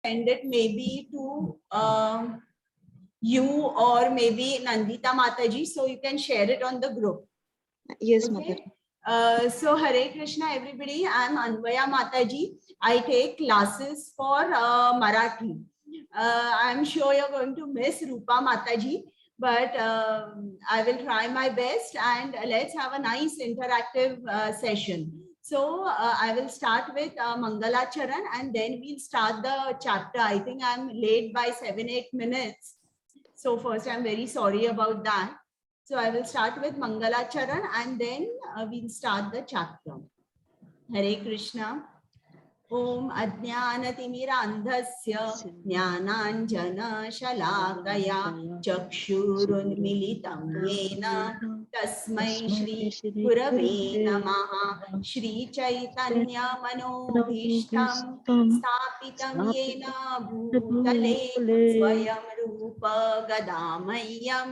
send it maybe to you or maybe Nandita Mataji, so you can share it on the group. Yes, Okay? Mataji. So Hare Krishna everybody, I am Anvaya Mataji. I take classes for Marathi. I am sure you're going to miss Rupa Mataji, but I will try my best, and let's have a nice interactive session. So I will start with Mangala Charan, and then we'll start the chapter. I think I'm late by 7-8 minutes. So first, I'm very sorry about that. So I will start with Mangala Charan, and then we'll start the chapter. Hare Krishna. Om Ajnanatimiraandhasya Jnananjana Shalakaya Chakshurunmilitam Yena Tasmai Shri Gurave Namaha. Shri Chaitanya Manobhishtam Stapitam Yena Bhutale Swayam Rupa Gadamayam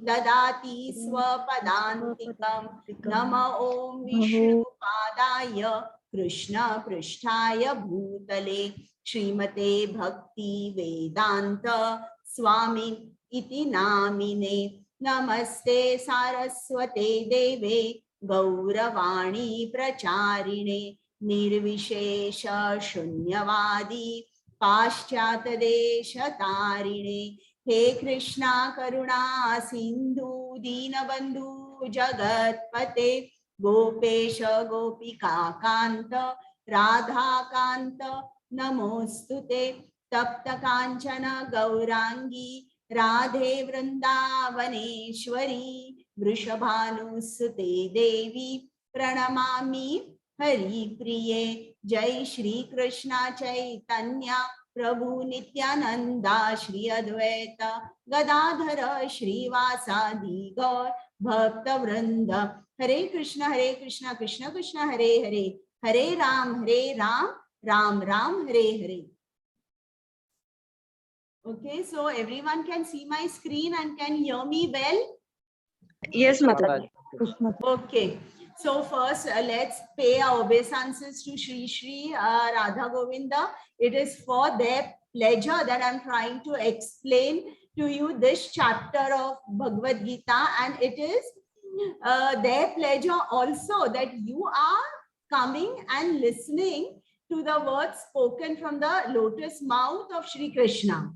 Dadati Swapadantikam Nama Om Vishnu Padaya Krishna Prishtaya Bhutale Srimate Bhakti Vedanta Swami Iti Namine Namaste Saraswate Deve Gauravani Pracharine Nirvishesha Shunyavadi Paschatadesha Tarine He Krishna Karuna Sindhu Dinabandhu Jagatpate Gopesha Gopika Kanta Radha Kanta Namostute Tapta Kanchana Gaurangi Radhe Vrindavaneshwari Vrishabhanusute Devi Pranamami Hari Priye Jai Shri Krishna Chaitanya Prabhu Nityananda Shri Advaita Gadadhara Shrivasadi Gaur Bhakta Vrinda. Hare Krishna, Krishna Krishna, Hare Hare, Hare Ram, Ram Ram, Hare Hare. Okay, so everyone can see my screen and can hear me well? Yes, Mataji. Okay, so first let's pay our obeisances to Shri Shri Radha Govinda. It is for their pleasure that I'm trying to explain to you this chapter of Bhagavad Gita, and it is their pleasure also that you are coming and listening to the words spoken from the lotus mouth of Shri Krishna.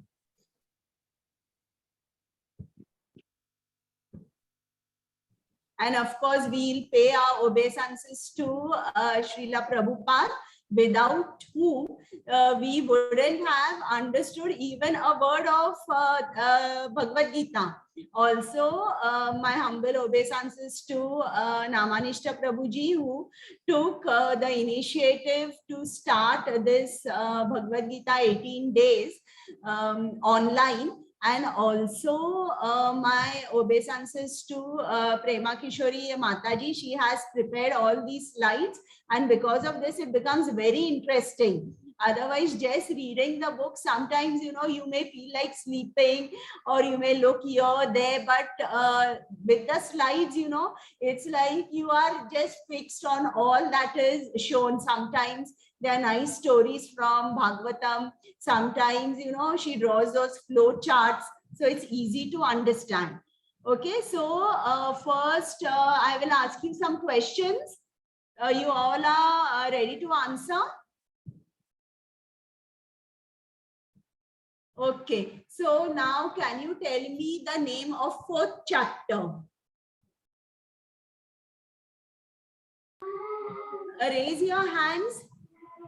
And of course, we'll pay our obeisances to Srila Prabhupada, without whom we wouldn't have understood even a word of Bhagavad Gita. Also, my humble obeisances to Namanishta Prabhuji, who took the initiative to start this Bhagavad Gita 18 days online. And also my obeisances to Prema Kishori Mataji. She has prepared all these slides, and because of this it becomes very interesting. Otherwise, just reading the book, sometimes you may feel like sleeping, or you may look here or there, but with the slides, it's like you are just fixed on all that is shown. Sometimes there are nice stories from Bhagavatam. Sometimes, she draws those flow charts, so it's easy to understand. Okay, so first I will ask you some questions. You all are ready to answer? Okay, so now can you tell me the name of 4th chapter? Raise your hands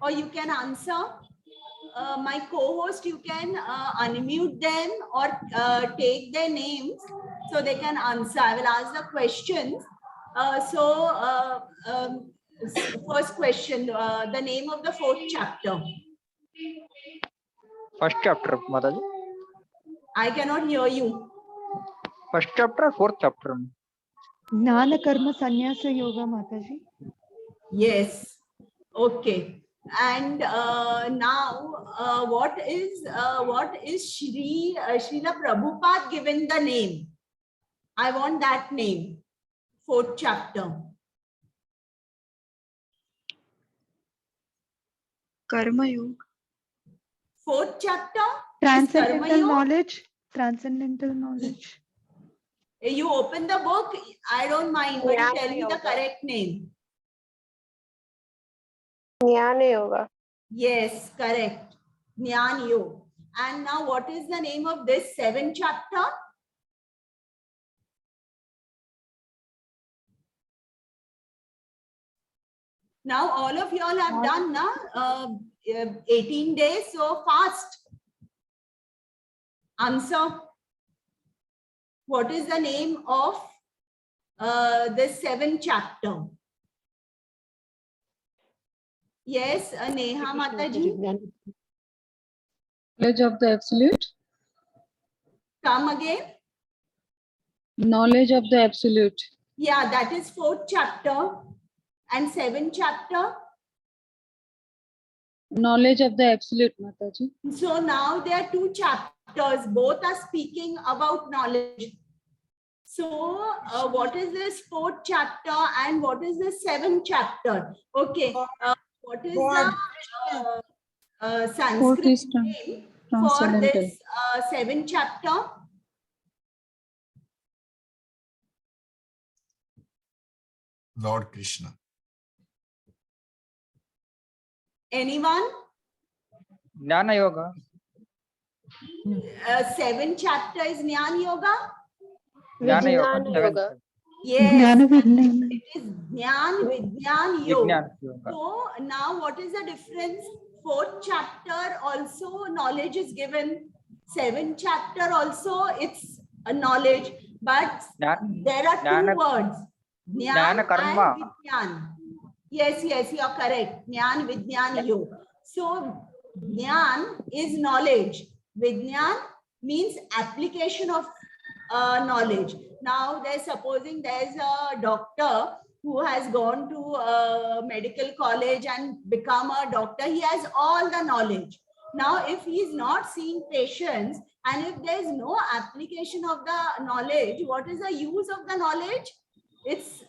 or you can answer. My co-host, you can unmute them or take their names so they can answer. I will ask the questions. First question, the name of the 4th chapter. First chapter, Mataji. I cannot hear you. First chapter, 4th chapter. Jnana Karma Sannyasa Yoga, Mataji. Yes. Okay. And now, what is Srila Prabhupada given the name? I want that name. 4th chapter. Karma Yoga. Fourth chapter is Transcendental Karma Yoga. knowledge. Transcendental knowledge. You open the book, I don't mind, but you Jnana tell me the Yoga. correct name. Jnana Yoga. Yes, correct. Jnana Yoga. And now what is the name of this 7th chapter? Now all of you all have done now 18 days, so fast. Answer. What is the name of this 7th chapter? Yes, Neha Mataji, Knowledge of the Absolute. come again. Knowledge of the Absolute. Yeah, that is 4th chapter. And 7th chapter. Knowledge of the Absolute, Mataji. So now there are 2 chapters. Both are speaking about knowledge. So what is this 4th chapter and what is the 7th chapter? Okay. What is the Sanskrit is name for transcendental. this 7th chapter? Lord Krishna. Anyone? Jnana Yoga. 7th chapter is Jnana Yoga? Jnana Yoga. Vijnana Yoga. Yes. Jnana Vijnana. It is Jnana Vijnana Yoga. Vijnana Yoga. So now what is the difference? 4th chapter also knowledge is given. 7th chapter also it's a knowledge. But Jnana there are 2 Jnana- words. Jnana Jnana karma. and Vijnana. Yes, yes, you are correct. Jnana Vijnana Yoga. So Jnana is knowledge. Vijnana means application of knowledge. Now there's supposing there's a doctor who has gone to a medical college and become a doctor. He has all the knowledge. Now if he is not seeing patients and if there is no application of the knowledge, what is the use of the knowledge? It's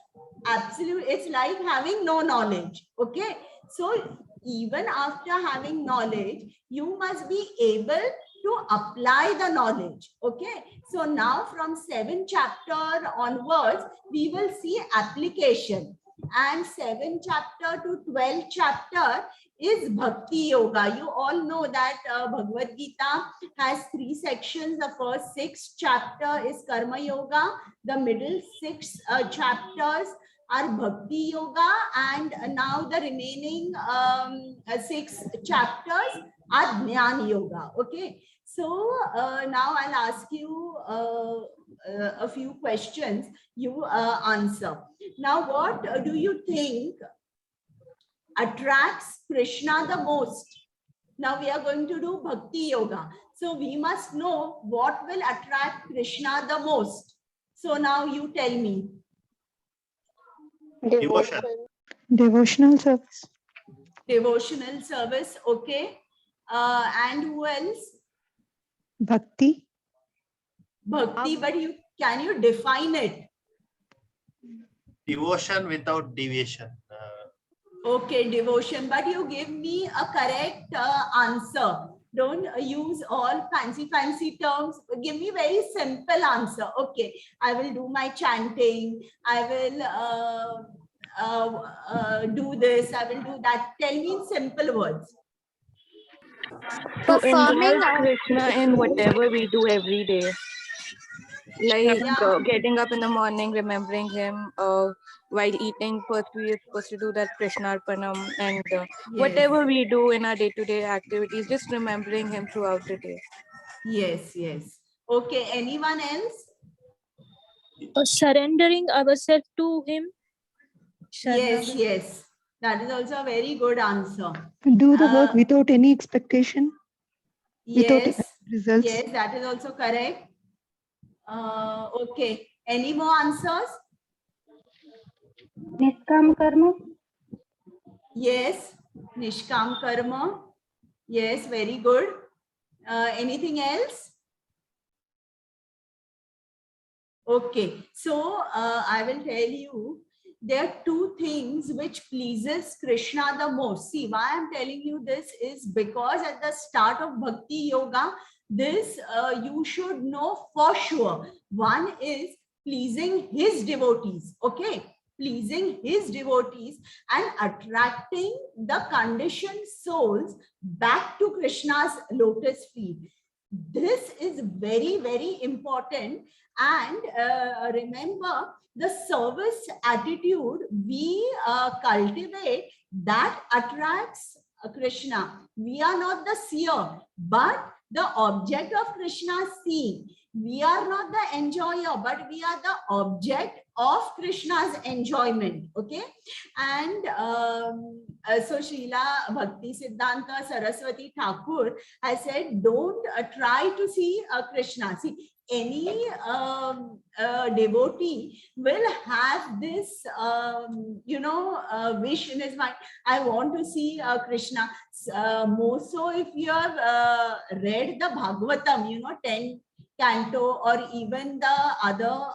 absolute, it's like having no knowledge. Okay, so even after having knowledge, you must be able to apply the knowledge. Okay, so now from 7th chapter onwards, we will see application. And 7th chapter to 12th chapter is Bhakti Yoga. You all know that Bhagavad Gita has 3 sections. The first 6 chapter is Karma Yoga. The middle 6 chapters are Bhakti Yoga. And now the remaining 6 chapters are Jnana Yoga. Okay. So now I'll ask you a few questions. You answer. Now, what do you think attracts Krishna the most? Now we are going to do Bhakti Yoga. So we must know what will attract Krishna the most. So now you tell me. Devotion. Devotional service. Devotional service. Okay. And who else? Bhakti. Bhakti, but can you define it? Devotion without deviation. Okay, devotion, but you give me a correct answer. Don't use all fancy terms. Give me very simple answer. Okay, I will do my chanting. I will do this. I will do that. Tell me in simple words. To involve Krishna in whatever we do every day. Like Yeah. getting up in the morning, remembering him, while eating, first we are supposed to do that Krishnarpanam, and whatever we do in our day-to-day activities, just remembering him throughout the day. Yes, yes. Okay, anyone else? Surrendering ourselves to him. Yes, yes. That is also a very good answer. Do the work without any expectation. Without Yes, results. yes, that is also correct. Okay, any more answers? Niskam karma. Yes, Nishkam karma. Yes, very good. Anything else? Okay, so I will tell you there are two things which pleases Krishna the most. See, why I'm telling you this is because at the start of Bhakti Yoga, this you should know for sure. One is pleasing his devotees, okay? Pleasing his devotees and attracting the conditioned souls back to Krishna's lotus feet. This is very, very important. And remember, the service attitude we cultivate, that attracts Krishna. We are not the seer, but the object of Krishna's seeing. We are not the enjoyer, but we are the object of Krishna's enjoyment. Okay. And so Srila Bhakti Siddhanta Saraswati Thakur has said, don't try to see Krishna. See, any devotee will have this, wish in his mind. I want to see Krishna. More so if you have read the Bhagavatam, 10 canto, or even the other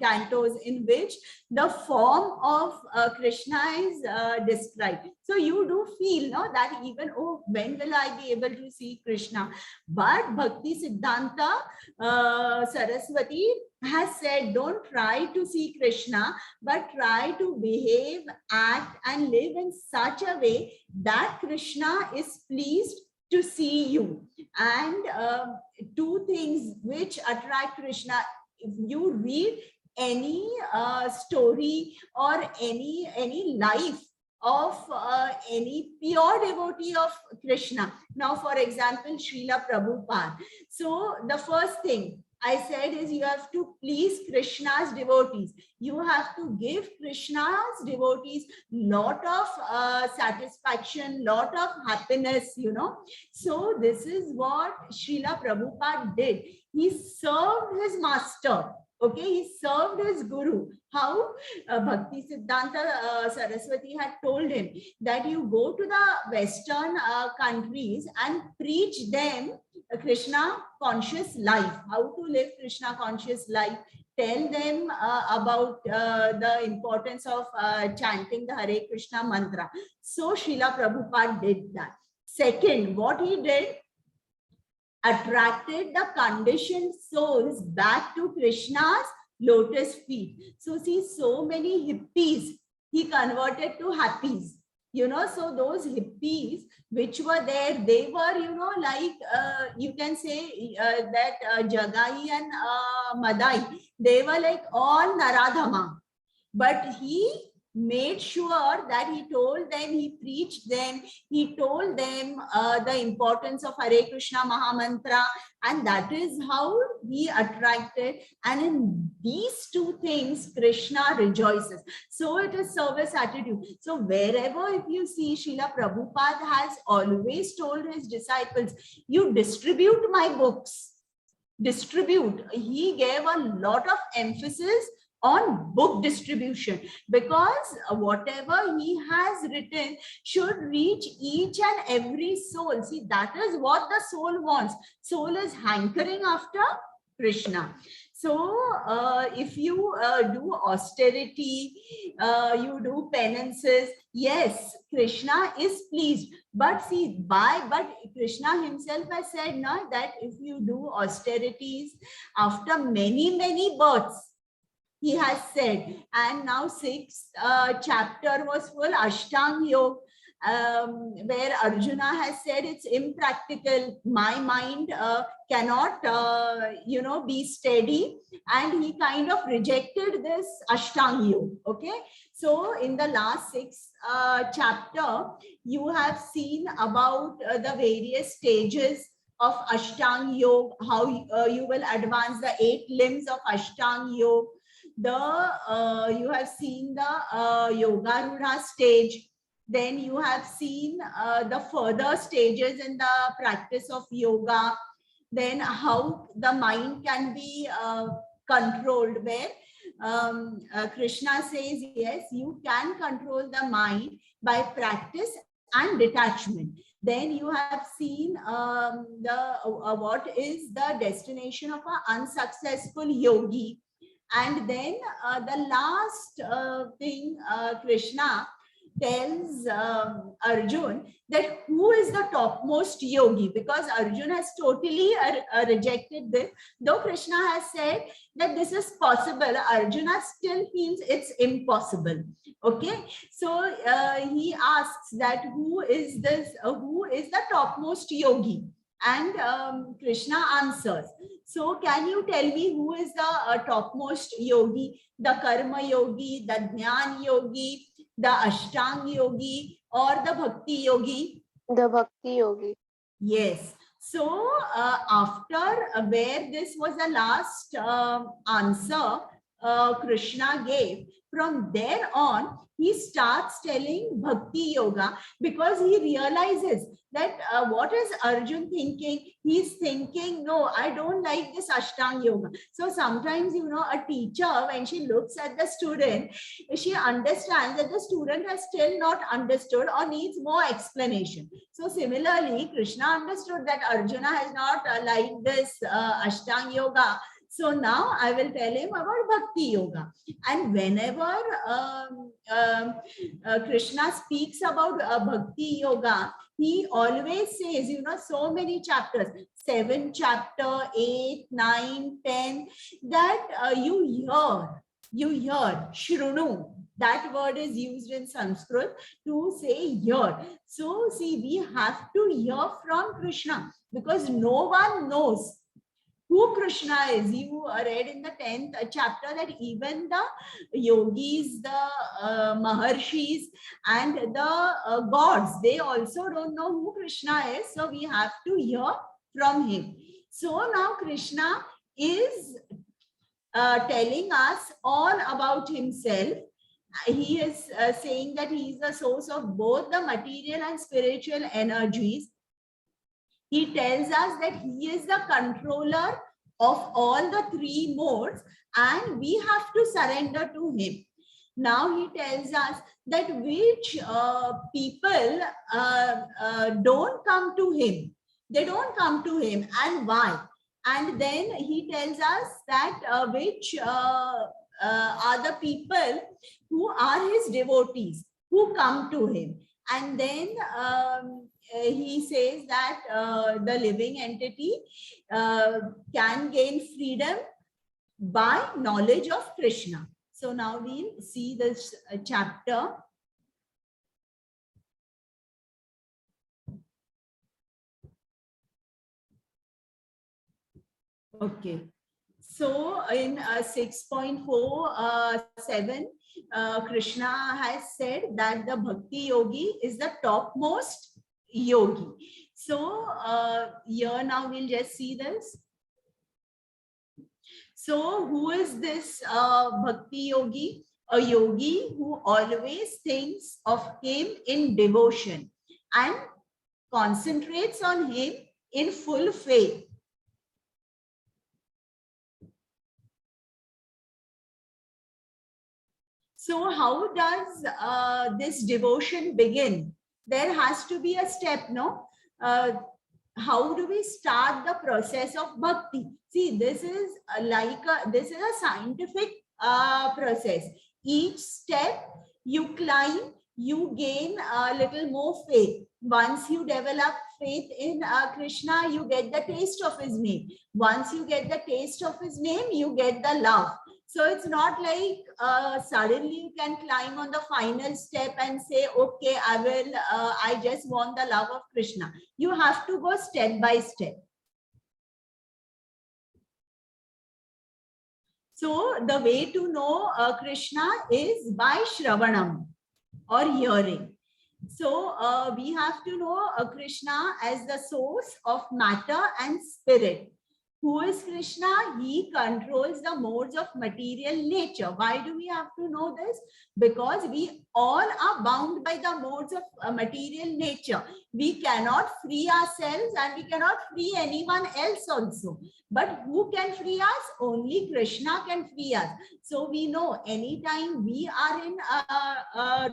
cantos in which the form of Krishna is described. So you do feel that even, oh, when will I be able to see Krishna? But Bhakti Siddhanta Saraswati has said, don't try to see Krishna, but try to behave, act, and live in such a way that Krishna is pleased to see you. And two things which attract Krishna. If you read any story or any life of any pure devotee of Krishna. Now, for example, Srila Prabhupada. So the first thing I said is you have to please Krishna's devotees. You have to give Krishna's devotees lot of satisfaction, lot of happiness, So this is what Srila Prabhupada did. He served his master. Okay, he served his guru. How? Bhakti Siddhanta Saraswati had told him that you go to the Western countries and preach them Krishna conscious life, how to live Krishna conscious life. Tell them about the importance of chanting the Hare Krishna mantra. So Srila Prabhupada did that. Second, what he did, attracted the conditioned souls back to Krishna's lotus feet. So see, so many hippies he converted to happies. So those hippies which were there, they were, like you can say that Jagai and Madai, they were like all Naradhama. But he made sure that he told them, he preached them, he told them the importance of Hare Krishna Mahamantra, and that is how he attracted. And in these two things, Krishna rejoices. So it is service attitude. So wherever, if you see, Srila Prabhupada has always told his disciples, you distribute my books. Distribute. He gave a lot of emphasis on book distribution, because whatever he has written should reach each and every soul. See, that is what the soul wants. Soul is hankering after Krishna. So if you do austerity, you do penances, yes, Krishna is pleased. But see, but Krishna himself has said now that if you do austerities after many, many births, he has said, and now 6th chapter was full Ashtanga Yoga, where Arjuna has said it's impractical. My mind cannot, be steady, and he kind of rejected this Ashtanga Yoga. Okay, so in the last 6th chapter, you have seen about the various stages of Ashtanga Yoga, how you will advance the 8 limbs of Ashtanga Yoga. You have seen the Yogarudha stage. Then you have seen the further stages in the practice of yoga. Then how the mind can be controlled, where Krishna says, yes, you can control the mind by practice and detachment. Then you have seen what is the destination of an unsuccessful yogi. And then the last thing Krishna tells Arjun that who is the topmost yogi, because Arjun has totally rejected this. Though Krishna has said that this is possible, Arjuna still feels it's impossible. Okay, so he asks that who is the topmost yogi? And Krishna answers. So can you tell me who is the topmost yogi? The karma yogi, the jnana yogi, the ashtanga yogi, or the bhakti yogi? The Bhakti Yogi. Yes. So after where this was the last answer Krishna gave, from there on he starts telling Bhakti Yoga, because he realizes that what is Arjun thinking? He's thinking, no, I don't like this Ashtanga Yoga. So sometimes, you know, a teacher, when she looks at the student, she understands that the student has still not understood or needs more explanation. So similarly, Krishna understood that Arjuna has not liked this Ashtanga Yoga. So now I will tell him about Bhakti Yoga. And whenever Krishna speaks about Bhakti Yoga, he always says, you know, so many chapters, 7 chapter, 8, 9, 10, that you hear, Shrunu. That word is used in Sanskrit to say hear. So see, we have to hear from Krishna, because no one knows who Krishna is. You read in the 10th chapter that even the yogis, the maharshis, and the gods, they also don't know who Krishna is. So we have to hear from him. So now Krishna is telling us all about himself. He is saying that he is the source of both the material and spiritual energies. He tells us that he is the controller of all the 3 modes, and we have to surrender to him. Now he tells us that which people don't come to him. They don't come to him, and why? And then he tells us that which are the people who are his devotees, who come to him. And then he says that the living entity can gain freedom by knowledge of Krishna. So now we'll see this chapter. Okay. So in 6.47, Krishna has said that the Bhakti Yogi is the topmost yogi. So here now we'll just see this. So who is this Bhakti Yogi? A yogi who always thinks of him in devotion and concentrates on him in full faith. So how does this devotion begin? There has to be a step, no? How do we start the process of bhakti? See, this is this is a scientific process. Each step you climb, you gain a little more faith. Once you develop faith in Krishna, you get the taste of his name. Once you get the taste of his name, you get the love. So it's not like suddenly you can climb on the final step and say, okay, I just want the love of Krishna. You have to go step by step. So the way to know Krishna is by Shravanam, or hearing. So we have to know Krishna as the source of matter and spirit. Who is Krishna? He controls the modes of material nature. Why do we have to know this? Because we all are bound by the modes of material nature. We cannot free ourselves and we cannot free anyone else also. But who can free us? Only Krishna can free us. So we know anytime we are in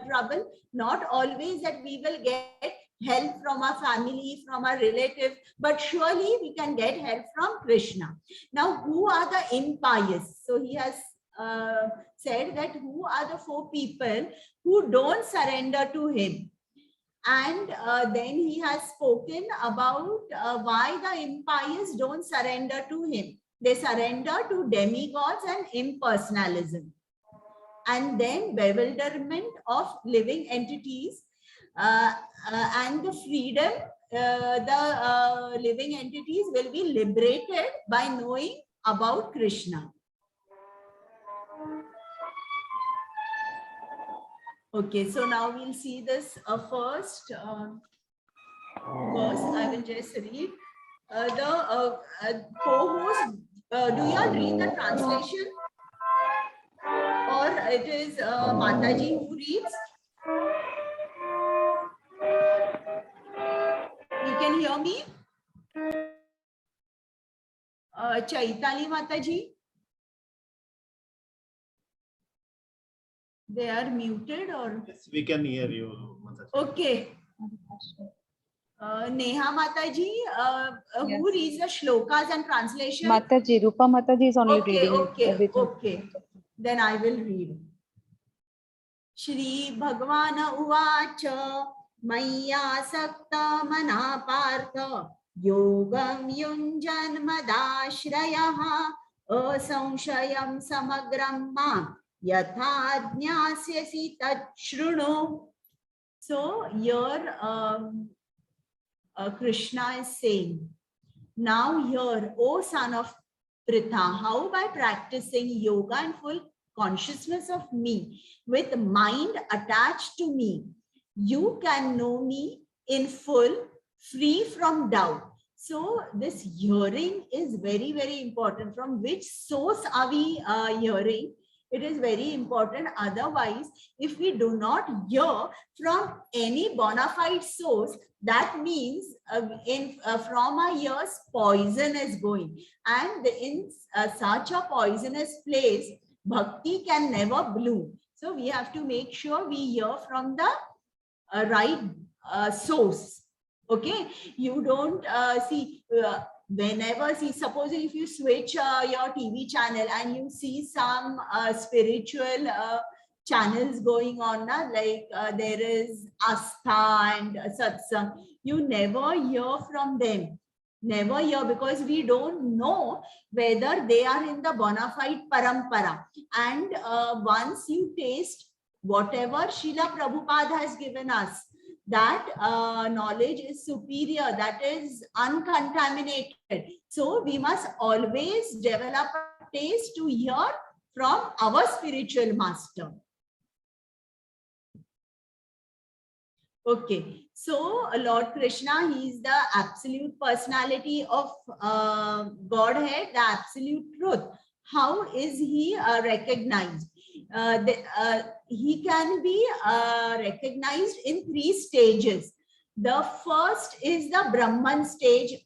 trouble, not always that we will get help from our family, from our relative, but surely we can get help from Krishna. Now, who are the impious? So he has said that who are the 4 people who don't surrender to him. And then he has spoken about why the impious don't surrender to him. They surrender to demigods and impersonalism. And then bewilderment of living entities and the freedom, the living entities will be liberated by knowing about Krishna. Okay, so now we'll see this first verse. I will just read. The co-host, do you all read the translation? Or it is Mataji who reads? You can hear me? Chaitali Mataji? They are muted or? Yes, we can hear you, Mataji. Okay. Neha Mataji, who reads the shlokas and translation? Mataji, Rupa Mataji is only Okay, reading okay, everything. okay. Then I will read. Shri Bhagwan Uvacha Maya Sakta Mana Partha Yogam Yunjan Madashrayaha Asamshayam Samagram Ma Yatha Jnasyasi Tachrunu. So here Krishna is saying, now here, O son of Pritha, how by practicing yoga and full consciousness of me, with mind attached to me, you can know me in full, free from doubt. So this hearing is very, very important. From which source are we hearing? It is very important. Otherwise, if we do not hear from any bona fide source, that means from our ears, poison is going. And in such a poisonous place, bhakti can never bloom. So we have to make sure we hear from the right source. Okay, you don't see whenever, see, supposing if you switch your TV channel and you see some spiritual channels going on, like there is Astha and Satsang, you never hear from them. Never hear, because we don't know whether they are in the bona fide parampara. And once you taste whatever Srila Prabhupada has given us, that knowledge is superior, that is uncontaminated. So we must always develop a taste to hear from our spiritual master. Okay, so Lord Krishna, he is the absolute personality of Godhead, the absolute truth. How is he recognized? He can be recognized in 3 stages. The first is the Brahman stage,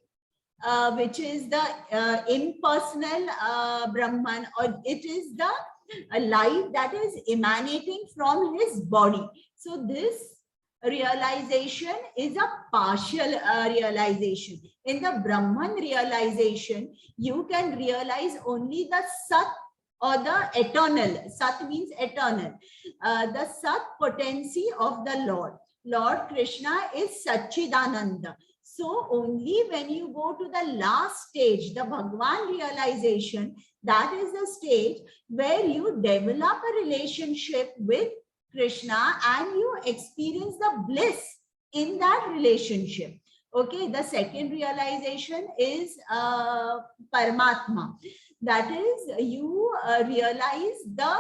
which is the impersonal Brahman, or it is the light that is emanating from his body. So this realization is a partial realization. In the Brahman realization, you can realize only the Sat or the eternal. Sat means eternal. The Sat potency of the Lord. Lord Krishna is Satchidananda. So only when you go to the last stage, the Bhagwan realization, that is the stage where you develop a relationship with Krishna and you experience the bliss in that relationship. Okay, the second realization is Paramatma. That is, you realize the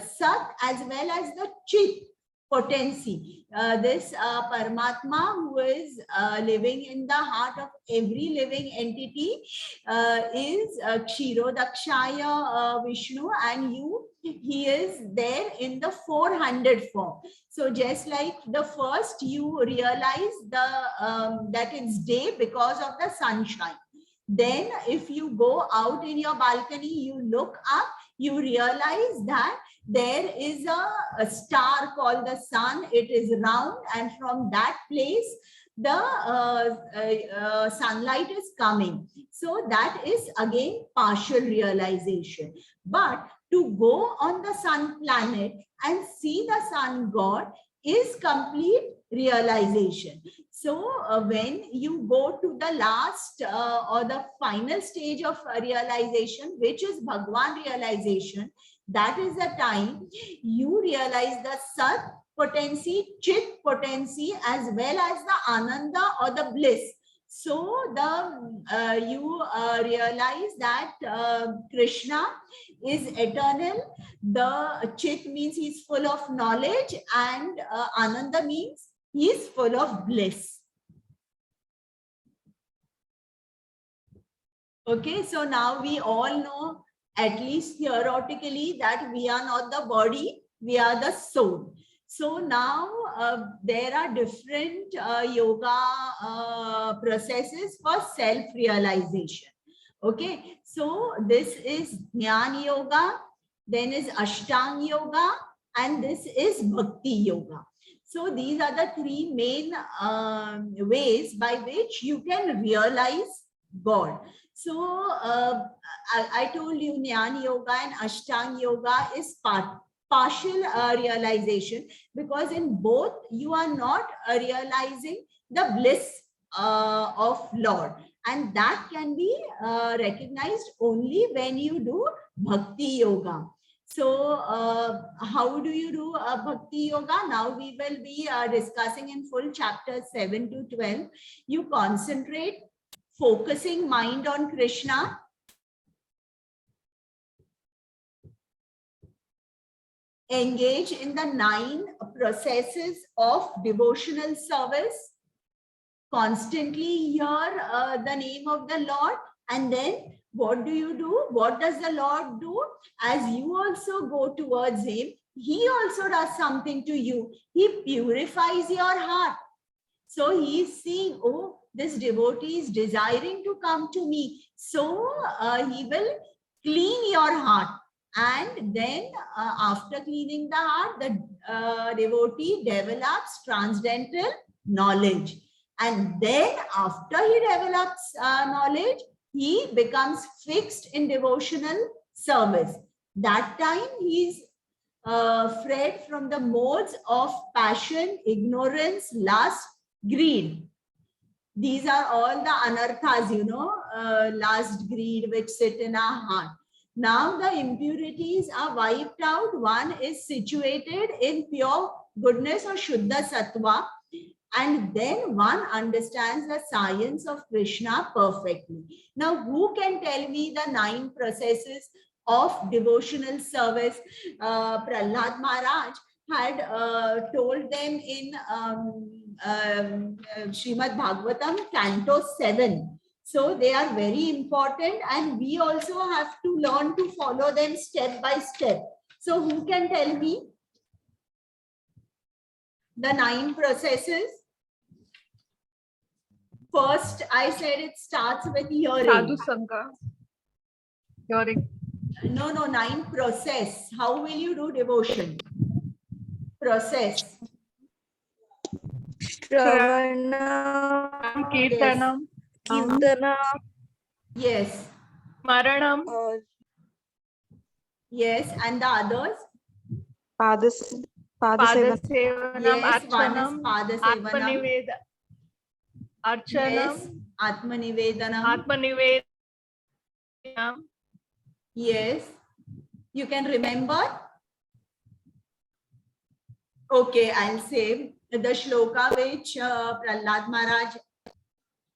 Sat as well as the Chit potency. This Paramatma, who is living in the heart of every living entity, is Kshirodakshaya Vishnu, and he is there in the 400 form. So just like the first, you realize that it's day because of the sunshine. Then if you go out in your balcony, you look up, you realize that there is a star called the sun. It is round, and from that place the sunlight is coming. So that is again partial realization. But to go on the sun planet and see the sun god is complete realization. So when you go to the last or the final stage of realization, which is Bhagwan realization, that is the time you realize the Sat potency, Chit potency, as well as the Ananda or the bliss. So the you realize that Krishna is eternal. The Chit means he's full of knowledge, and Ananda means he is full of bliss. Okay, so now we all know, at least theoretically, that we are not the body, we are the soul. So now there are different yoga processes for self-realization. Okay, so this is Jnana Yoga, then is Ashtanga Yoga, and this is Bhakti Yoga. So these are the three main ways by which you can realize God. So I told you Jnana Yoga and Ashtanga Yoga is partial realization, because in both you are not realizing the bliss of Lord, and that can be recognized only when you do Bhakti Yoga. So how do you do Bhakti Yoga? Now we will be discussing in full chapters 7 to 12. You concentrate, focusing mind on Krishna. Engage in the 9 processes of devotional service. Constantly hear the name of the Lord, and then what do you do? What does the Lord do? As you also go towards him, he also does something to you. He purifies your heart. So he is seeing, oh, this devotee is desiring to come to me. So he will clean your heart. And then after cleaning the heart, the devotee develops transcendental knowledge. And then after he develops knowledge, he becomes fixed in devotional service. That time he is freed from the modes of passion, ignorance, lust, greed. These are all the anarthas, you know, lust, greed, which sit in our heart. Now the impurities are wiped out. One is situated in pure goodness or Shuddha Sattva. And then one understands the science of Krishna perfectly. Now, who can tell me the 9 processes of devotional service? Prahlad Maharaj had told them in Srimad Bhagavatam, Canto 7. So they are very important, and we also have to learn to follow them step by step. So who can tell me the 9 processes? First, I said it starts with hearing. Sadhu Sangha. Hearing. No, 9 process. How will you do devotion? Process. Shravana, Kirtanam. Kirtana, Yes. Maranam. Yes. And the others? Padasevanam. Yes. One is Archanam. Padasevanam. Atmaniveda. Archanam. Yes. Atmanivedanam. Atmanivedanam. Yes. You can remember? Okay, I'll say the shloka which Prahlad Maharaj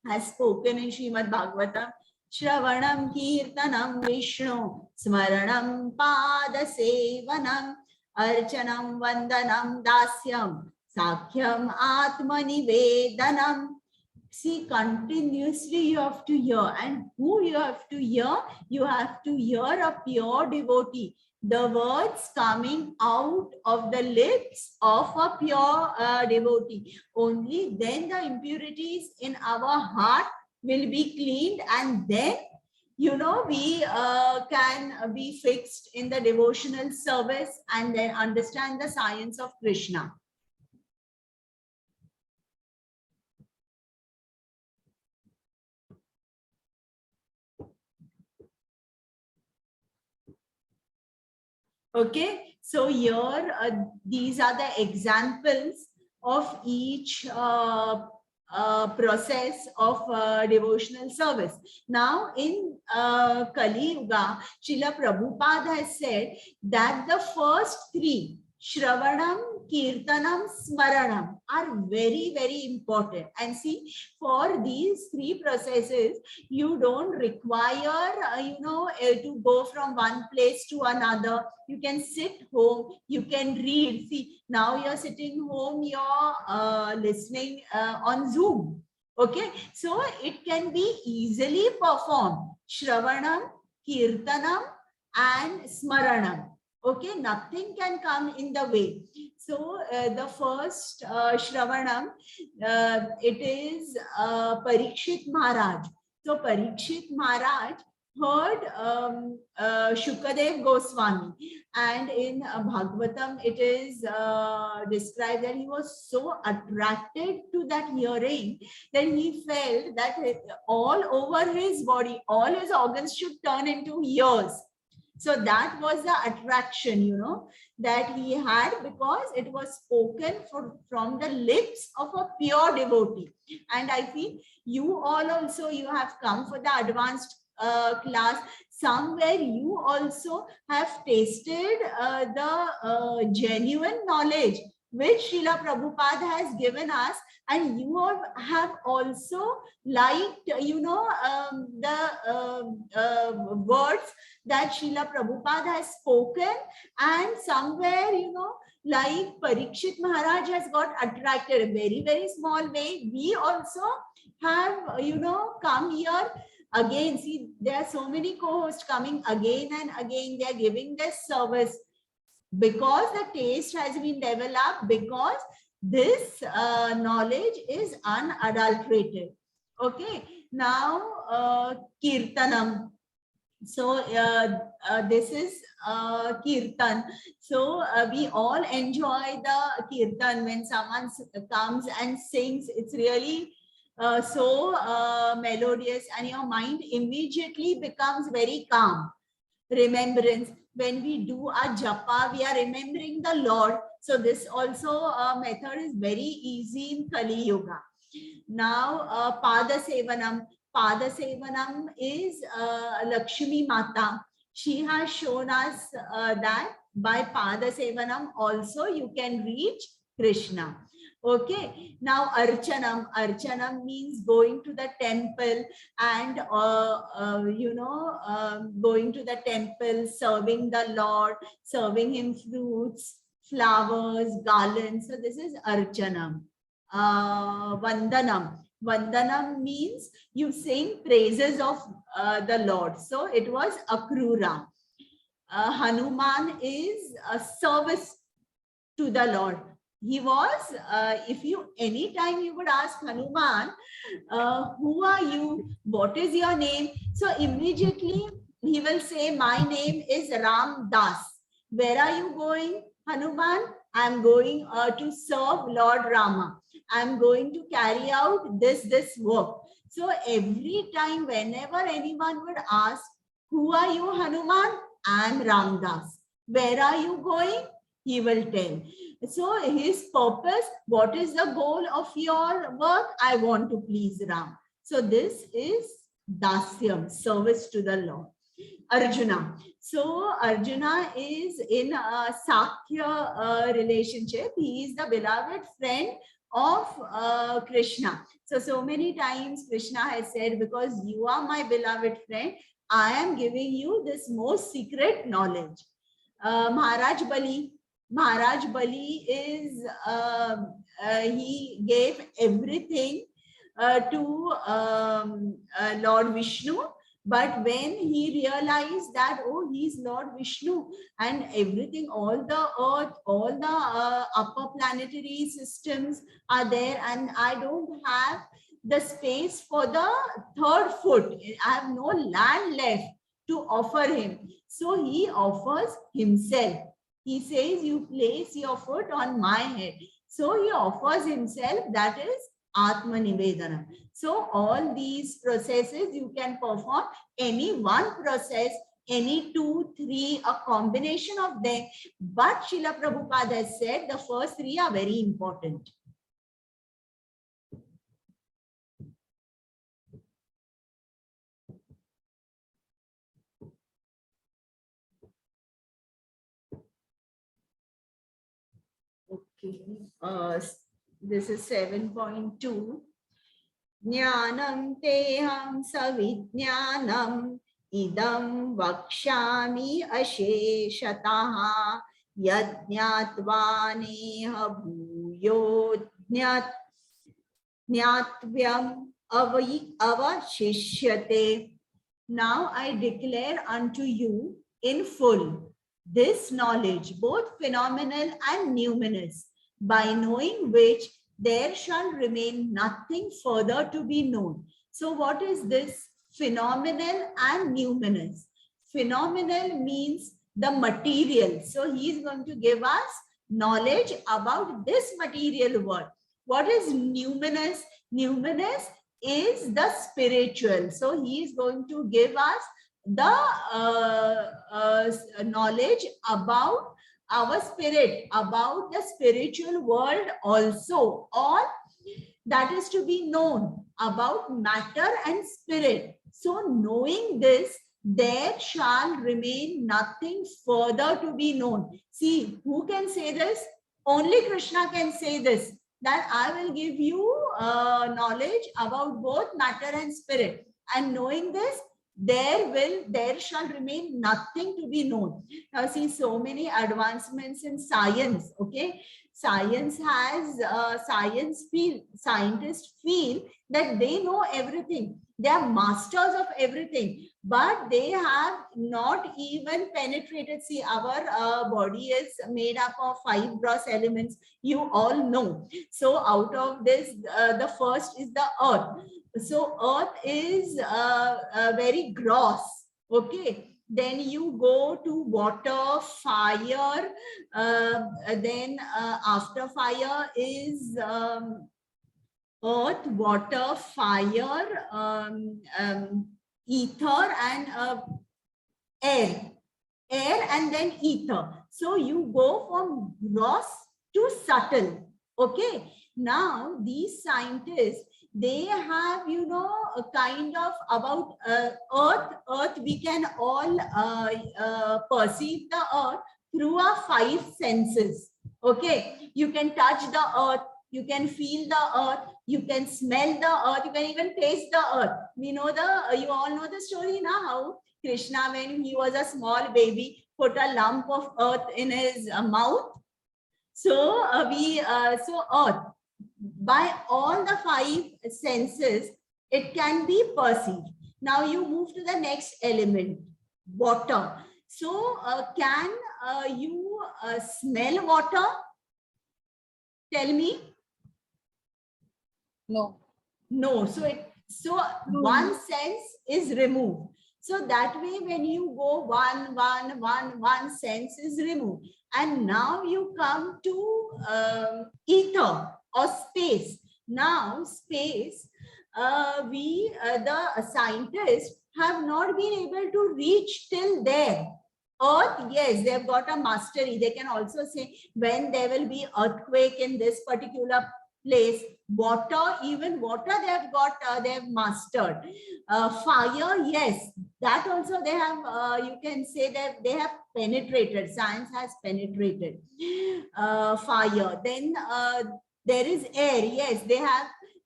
has spoken in Srimad Bhagavatam. Shravanam Kirtanam Vishnu Smaranam Padasevanam Archanam Vandanam Dasyam Sakhyam Atmanivedanam. See, continuously you have to hear. And who you have to hear? You have to hear a pure devotee. The words coming out of the lips of a pure devotee. Only then the impurities in our heart will be cleaned, and then, you know, we can be fixed in the devotional service and then understand the science of Krishna. Okay, so here these are the examples of each process of devotional service. Now in Kali Yuga, Srila Prabhupada has said that the first three, Shravanam, Kirtanam, Smaranam, are very, very important. And see, for these three processes, you don't require, to go from one place to another. You can sit home, you can read. See, now you're sitting home, you're listening on Zoom. Okay, so it can be easily performed. Shravanam, Kirtanam, and Smaranam. Okay, nothing can come in the way. So the first Shravanam, it is Parikshit Maharaj. So Parikshit Maharaj heard Shukadev Goswami, and in Bhagavatam it is described that he was so attracted to that hearing that he felt that all over his body, all his organs should turn into ears. So that was the attraction, that he had, because it was spoken from the lips of a pure devotee. And I think you all also, you have come for the advanced class. Somewhere you also have tasted the genuine knowledge which Srila Prabhupada has given us, and you have also liked, the words that Srila Prabhupada has spoken, and somewhere, like Parikshit Maharaj has got attracted a very, very small way. We also have, come here again. See, there are so many co-hosts coming again and again. They are giving their service because the taste has been developed, because this knowledge is unadulterated. Okay, now Kirtanam. So this is Kirtan. So we all enjoy the Kirtan when someone comes and sings. It's really so melodious, and your mind immediately becomes very calm. Remembrance. When we do our japa, we are remembering the Lord. So this also method is very easy in Kali Yuga. Now Pada Sevanam. Pada Sevanam is Lakshmi Mata. She has shown us that by Pada Sevanam also you can reach Krishna. Okay, now Archanam. Archanam means going to the temple and, going to the temple, serving the Lord, serving him fruits, flowers, garlands. So this is Archanam. Vandanam. Vandanam means you sing praises of the Lord. So it was Akrura. Hanuman is a service to the Lord. He was, if you anytime you would ask Hanuman, who are you? What is your name? So immediately he will say, my name is Ram Das. Where are you going, Hanuman? I'm going to serve Lord Rama. I'm going to carry out this work. So every time, whenever anyone would ask, who are you, Hanuman? I'm Ram Das. Where are you going? He will tell. So his purpose, what is the goal of your work? I want to please Ram. So this is Dasyam, service to the Lord. Arjuna. So Arjuna is in a Sakya relationship. He is the beloved friend of Krishna. So many times Krishna has said, because you are my beloved friend, I am giving you this most secret knowledge. Maharaj Bali. Maharaj Bali is, he gave everything to Lord Vishnu. But when he realized that, oh, he's Lord Vishnu and everything, all the earth, all the upper planetary systems are there, and I don't have the space for the third foot. I have no land left to offer him. So he offers himself. He says, you place your foot on my head. So he offers himself, that is Atma Nivedana. So all these processes you can perform. Any one process any 2, 3, a combination of them. But Srila Prabhupada has said the first 3 are very important. Okay, this is 7.2. Jnanam teham savijnanam idam vakshami asheshataha yajñatvaneha bhuyo jñatyam avashishyate. Now I declare unto you in full this knowledge, both phenomenal and numinous, by knowing which there shall remain nothing further to be known. So what is this phenomenal and numinous? Phenomenal means the material. So he is going to give us knowledge about this material world. What is numinous? Numinous is the spiritual. So he is going to give us the knowledge about our spirit, about the spiritual world also, or that is to be known about matter and spirit. So knowing this, there shall remain nothing further to be known. See, who can say this? Only Krishna can say this, that I will give you knowledge about both matter and spirit. And knowing this, there shall remain nothing to be known. Now see, so many advancements in science. Okay, science has scientists feel that they know everything. They are masters of everything, but they have not even penetrated. See, our body is made up of 5 gross elements. You all know. So out of this, the first is the earth. So earth is very gross. Okay. Then you go to water, fire. Then after fire is earth, water, fire, ether, and air. Air and then ether. So you go from gross to subtle. Okay. Now these scientists, they have, you know, a kind of about earth. We can all perceive the earth through our 5 senses. Okay, you can touch the earth, you can feel the earth, you can smell the earth, you can even taste the earth. We know you all know the story now, how Krishna, when he was a small baby, put a lump of earth in his mouth. So so earth, by all the 5 senses, it can be perceived. Now you move to the next element, water. So can you smell water? Tell me. No. No. So one sense is removed. So that way, when you go one sense is removed. And now you come to ether or space. Now space, the scientists have not been able to reach till there. Earth, yes, they've got a mastery. They can also say when there will be earthquake in this particular place. Water, even water they've got, they've mastered. Fire, yes, that also they have, you can say that they have penetrated. Science has penetrated fire. Then there is air. Yes,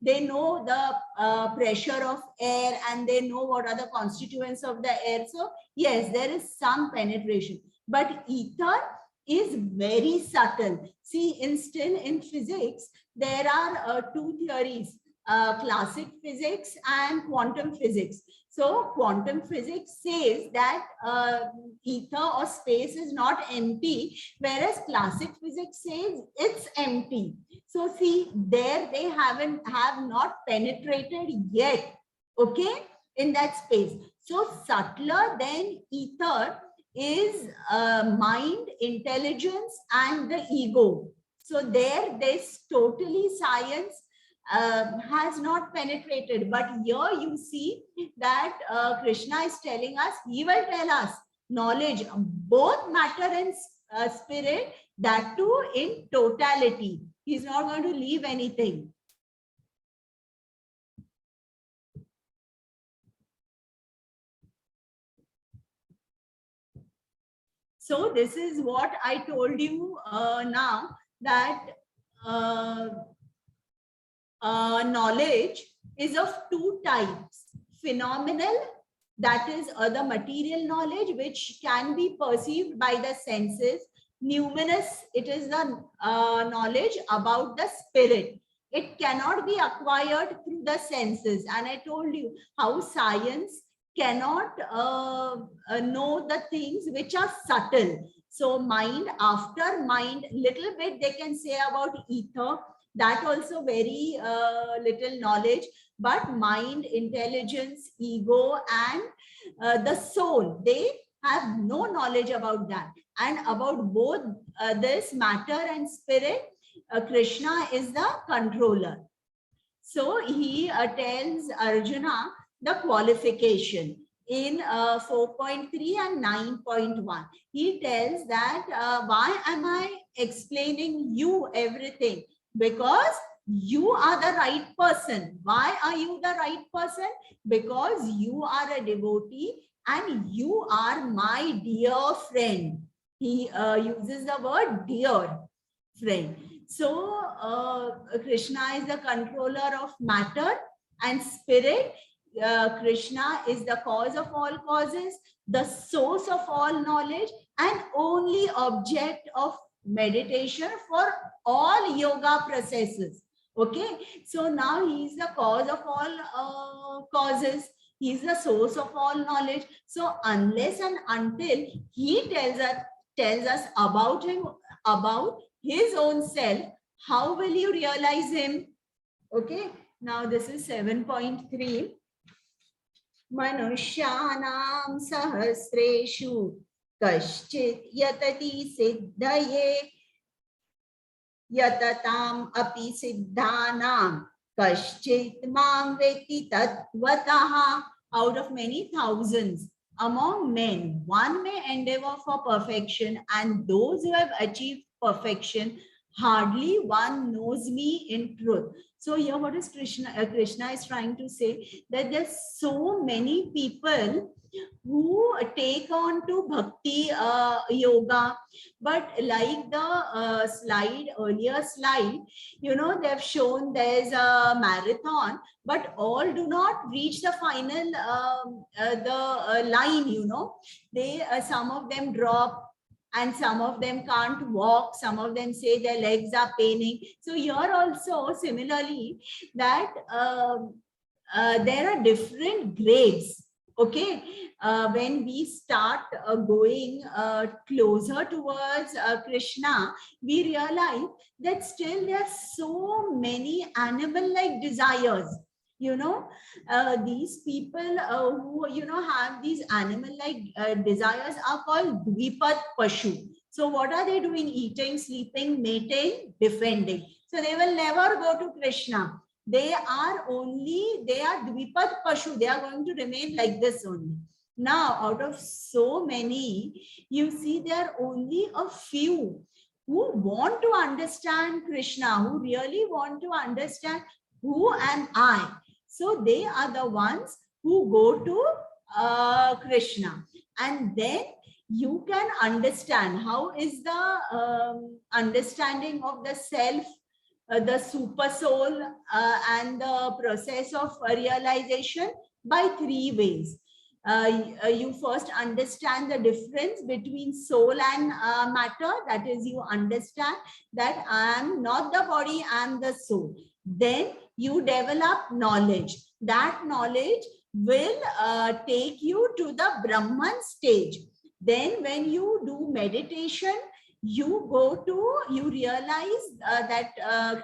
they know the pressure of air, and they know what are the constituents of the air. So yes, there is some penetration, but ether is very subtle. See, still in physics, there are 2 theories, classic physics and quantum physics. So quantum physics says that ether or space is not empty, whereas classic physics says it's empty. So see, there they have not penetrated yet, okay, in that space. So subtler than ether is mind, intelligence, and the ego. So there, this totally science has not penetrated. But here you see that Krishna is telling us, he will tell us knowledge, both matter and spirit, that too in totality. He's not going to leave anything. So this is what I told you now, that knowledge is of two types: phenomenal, that is the material knowledge which can be perceived by the senses; numinous, it is the knowledge about the spirit. It cannot be acquired through the senses. And I told you how science cannot know the things which are subtle. So mind, after mind, little bit they can say about ether, that also very little knowledge, but mind, intelligence, ego, and the soul, they have no knowledge about that. And about both this matter and spirit, Krishna is the controller. So he tells Arjuna the qualification in 4.3 and 9.1. He tells that why am I explaining you everything? Because you are the right person. Why are you the right person? Because you are a devotee and you are my dear friend. He uses the word dear friend. So Krishna is the controller of matter and spirit. Krishna is the cause of all causes, the source of all knowledge, and only object of meditation for all yoga processes. Okay, so now he is the cause of all causes. He is the source of all knowledge. So unless and until he tells us about him, about his own self, how will you realize him? Okay, now this is 7.3. Manushyanam sahasreshu kaschit yatati siddhaye yatatam api siddhanam kaschit mam veti tatvataha. Out of many thousands among men, one may endeavor for perfection, and those who have achieved perfection, hardly one knows me in truth. So here what is Krishna? Krishna is trying to say that there's so many people who take on to Bhakti Yoga, but like the earlier slide, you know, they've shown there's a marathon, but all do not reach the final line, you know. They some of them drop, and some of them can't walk, some of them say their legs are paining. So here also similarly that there are different grades. Okay, when we start going closer towards Krishna, we realize that still there are so many animal-like desires. You know, these people who, you know, have these animal-like desires are called Dvipat Pashu. So what are they doing? Eating, sleeping, mating, defending. So they will never go to Krishna. They are Dvipat Pashu. They are going to remain like this only. Now, out of so many, you see there are only a few who want to understand Krishna, who really want to understand who am I. So they are the ones who go to Krishna, and then you can understand how is the understanding of the self, the super soul, and the process of realization by three ways. You first understand the difference between soul and matter. That is, you understand that I am not the body, I am the soul. Then you develop knowledge. That knowledge will take you to the Brahman stage. Then when you do meditation, you realize that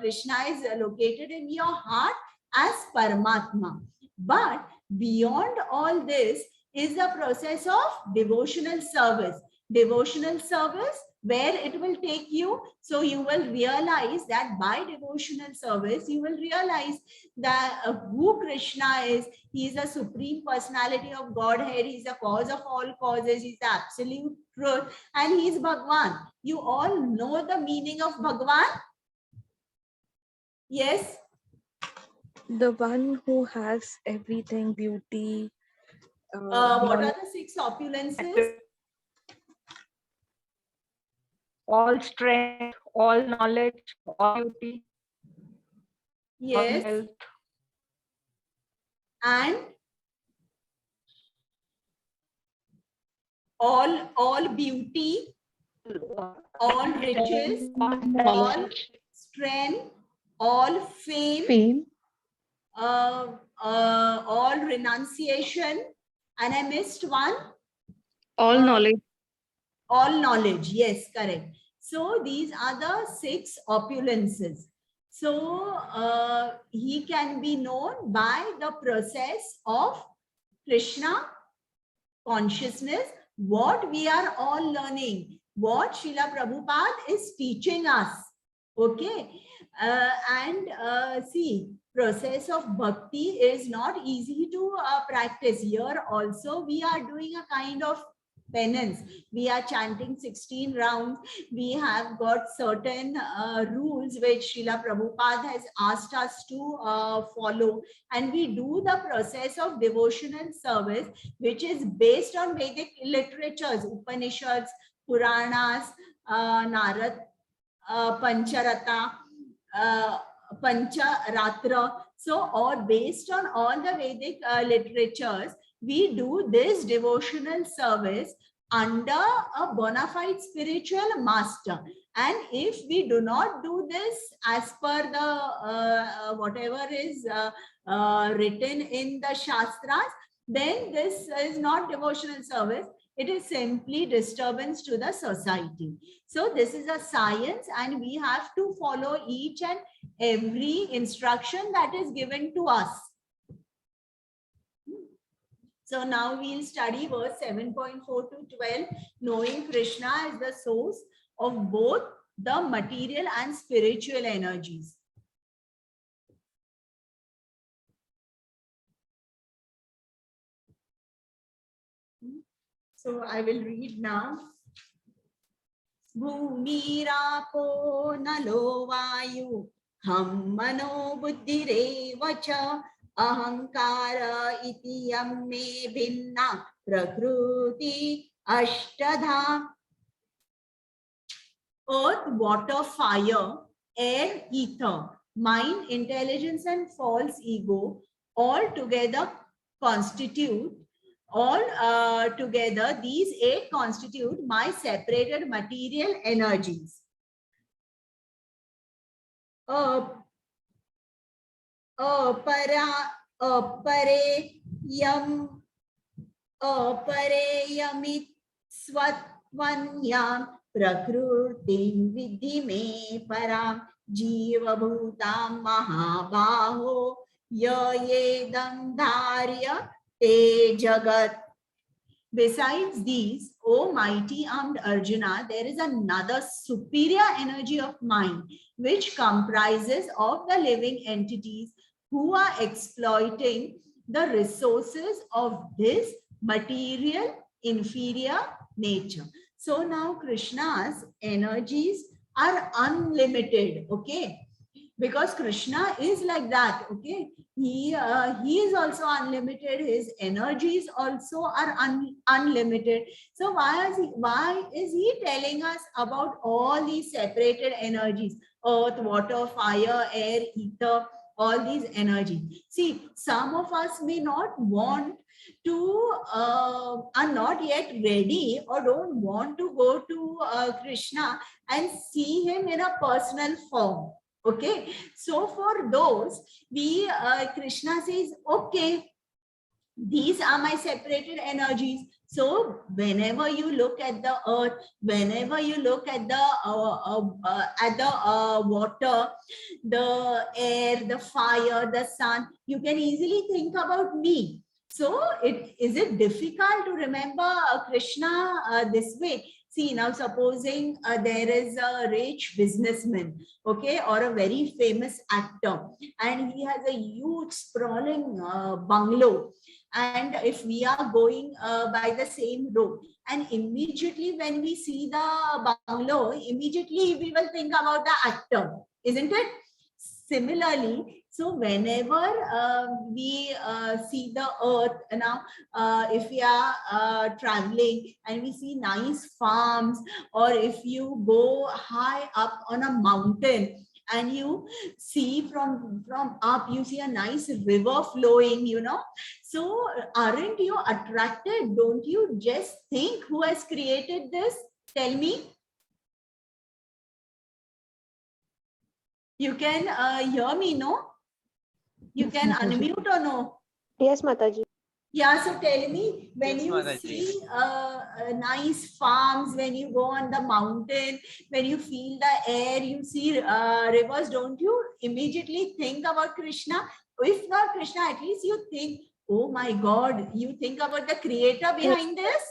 Krishna is located in your heart as Paramatma. But beyond all this is the process of devotional service. Devotional service where it will take you. So you will realize that by devotional service, you will realize that who Krishna is. He is a supreme personality of Godhead. He's the cause of all causes. He's the absolute truth. And he's Bhagwan. You all know the meaning of Bhagwan? Yes? The one who has everything, beauty. What are the 6 opulences? all strength, all knowledge, all beauty, all Yes. health, And all beauty, all riches, all strength, all fame, all renunciation, and I missed one. All knowledge. All knowledge, yes, correct. So these are the 6 opulences. So he can be known by the process of Krishna consciousness, what we are all learning, what Srila Prabhupada is teaching us. Okay, see, process of bhakti is not easy to practice. Here also we are doing a kind of penance. We are chanting 16 rounds. We have got certain rules which Srila Prabhupada has asked us to follow, and we do the process of devotional service, which is based on Vedic literatures, Upanishads, Puranas, Narad, Pancharata, Pancharatra. So, or based on all the Vedic literatures, we do this devotional service under a bona fide spiritual master. And if we do not do this as per the whatever is written in the Shastras, then this is not devotional service. It is simply disturbance to the society. So this is a science, and we have to follow each and every instruction that is given to us. So now we'll study verse 7.4 to 12, knowing Krishna as the source of both the material and spiritual energies. So I will read now. Bhumirapo nalo vayu ham mano buddhirevacha ahankara iti yam me bhinna prakruti ashtadha. Earth, water, fire, air, ether, mind, intelligence, and false ego all together constitute. Together, these 8 constitute my separated material energies. Apareyamit swatvanyam prakrutim vidhi me param jiva bhutam mahabaho yayedam dharya te jagat. Besides these, O mighty armed Arjuna, there is another superior energy of mind which comprises of the living entities who are exploiting the resources of this material inferior nature. So now Krishna's energies are unlimited, okay? Because Krishna is like that, okay? He is also unlimited. His energies also are unlimited. So why is he telling us about all these separated energies? Earth, water, fire, air, ether, all these energies. See, some of us may not want to, are not yet ready or don't want to go to Krishna and see him in a personal form. Okay, so for those, Krishna says, okay, these are my separated energies. So whenever you look at the earth, whenever you look at the water, the air, the fire, the sun, you can easily think about me. So is it difficult to remember Krishna this way? See, now supposing there is a rich businessman, okay, or a very famous actor, and he has a huge sprawling bungalow. And if we are going by the same road, and immediately when we see the bungalow, immediately we will think about the actor, isn't it? Similarly, so whenever we see the earth now, if we are traveling and we see nice farms, or if you go high up on a mountain and you see from up, you see a nice river flowing, you know, so aren't you attracted? Don't you just think who has created this? Tell me. You can hear me, no? You can unmute or no? Yes, Mataji. Yeah, so tell me, when Yes, you Mataji. see nice farms, when you go on the mountain, when you feel the air, you see rivers, don't you immediately think about Krishna? If not Krishna, at least you think, oh my God, you think about the creator behind this?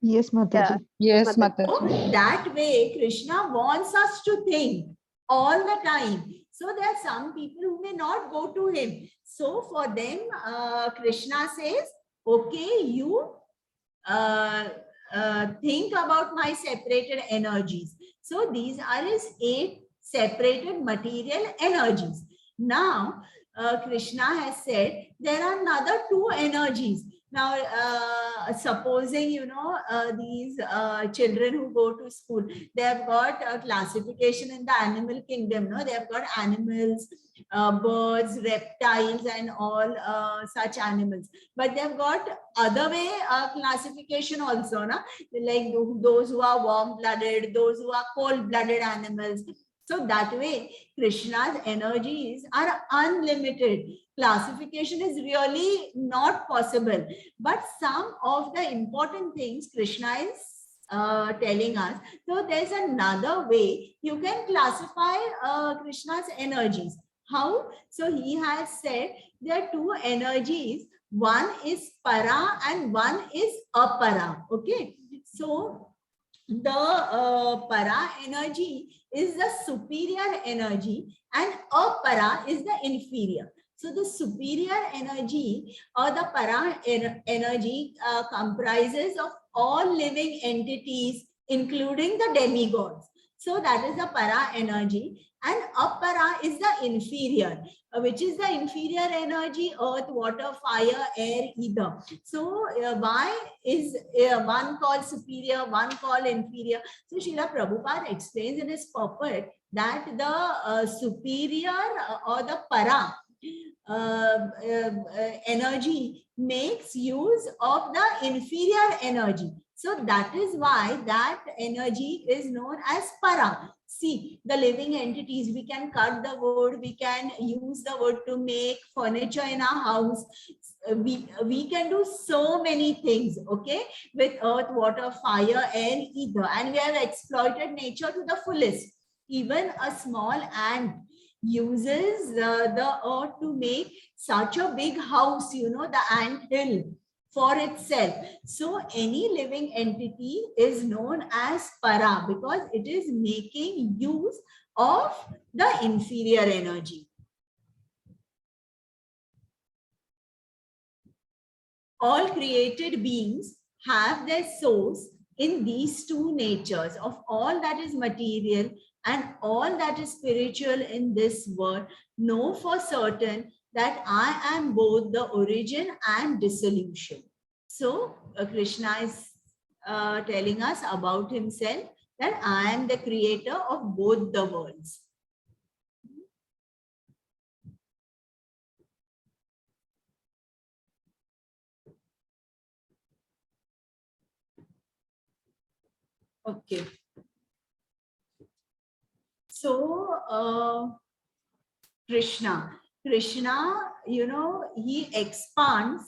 Yes, Mataji. Yes, So Mataji. that way, Krishna wants us to think all the time. So there are some people who may not go to him. So for them, Krishna says, okay, you think about my separated energies. So these are his 8 separated material energies. Now, Krishna has said there are another 2 energies. Now, supposing, you know, these children who go to school, they have got a classification in the animal kingdom. No, they have got animals, birds, reptiles, and all such animals. But they have got other way classification also, na? Like those who are warm-blooded, those who are cold-blooded animals. So that way, Krishna's energies are unlimited. Classification is really not possible. But some of the important things Krishna is telling us. So there's another way you can classify Krishna's energies. How? So he has said there are 2 energies. One is para and one is apara. Okay. So the para energy is the superior energy and apara is the inferior. So the superior energy or the para energy comprises of all living entities, including the demigods. So that is the para energy, and apara is the inferior, which is the inferior energy: earth, water, fire, air, ether. So why is one called superior, one called inferior? So Srila Prabhupada explains in his purport that the superior or the para energy makes use of the inferior energy. So that is why that energy is known as para. See, the living entities, we can cut the wood, we can use the wood to make furniture in our house. We can do so many things, okay, with earth, water, fire, air, ether, and we have exploited nature to the fullest. Even a small ant uses the earth to make such a big house, you know, the ant hill, for itself. So any living entity is known as para because it is making use of the inferior energy. All created beings have their source in these 2 natures of all that is material and all that is spiritual in this world. Know for certain that I am both the origin and dissolution. So Krishna is telling us about himself that I am the creator of both the worlds. Okay. So Krishna, you know, he expands.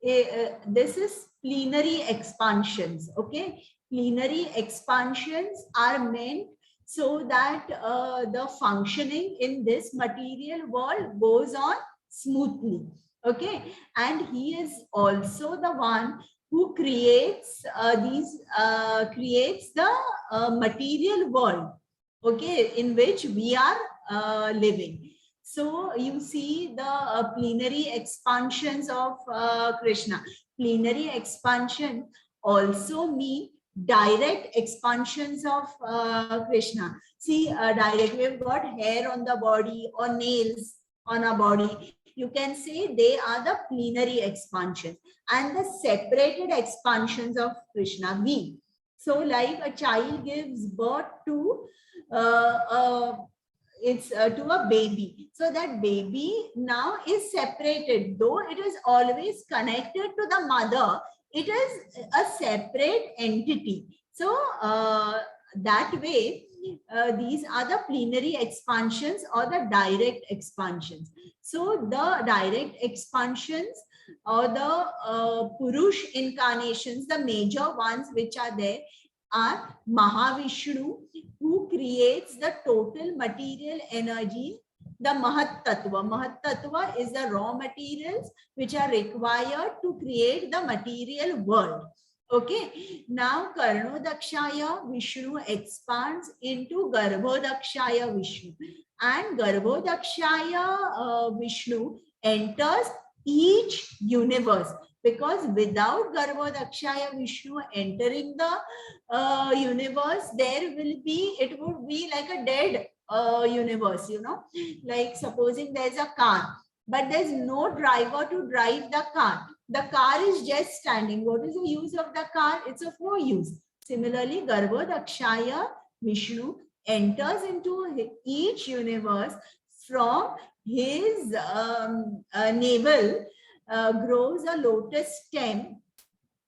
This is plenary expansions. Okay, plenary expansions are meant so that the functioning in this material world goes on smoothly. Okay, and he is also the one who creates creates the material world, okay, in which we are living. So you see the plenary expansions of Krishna. Plenary expansion also mean direct expansions of Krishna. See, direct, we've got hair on the body or nails on our body. You can say they are the plenary expansions, and the separated expansions of Krishna we. So like a child gives birth to to a baby. So that baby now is separated, though it is always connected to the mother, it is a separate entity. So that way, these are the plenary expansions or the direct expansions. So the direct expansions or the Purush incarnations, the major ones which are there, are Mahavishnu, who creates the total material energy, the Mahat Tattva. Mahat Tattva is the raw materials which are required to create the material world. Okay, now Karnodakshaya Vishnu expands into Garbhodakshaya Vishnu, and Garbhodakshaya Vishnu enters each universe, because without Garbhodakshaya Vishnu entering the universe, it would be like a dead universe, you know, like supposing there's a car, but there's no driver to drive the car. The car is just standing. What is the use of the car? It's of no use. Similarly, Garbhodakshaya Vishnu enters into each universe. From his navel grows a lotus stem.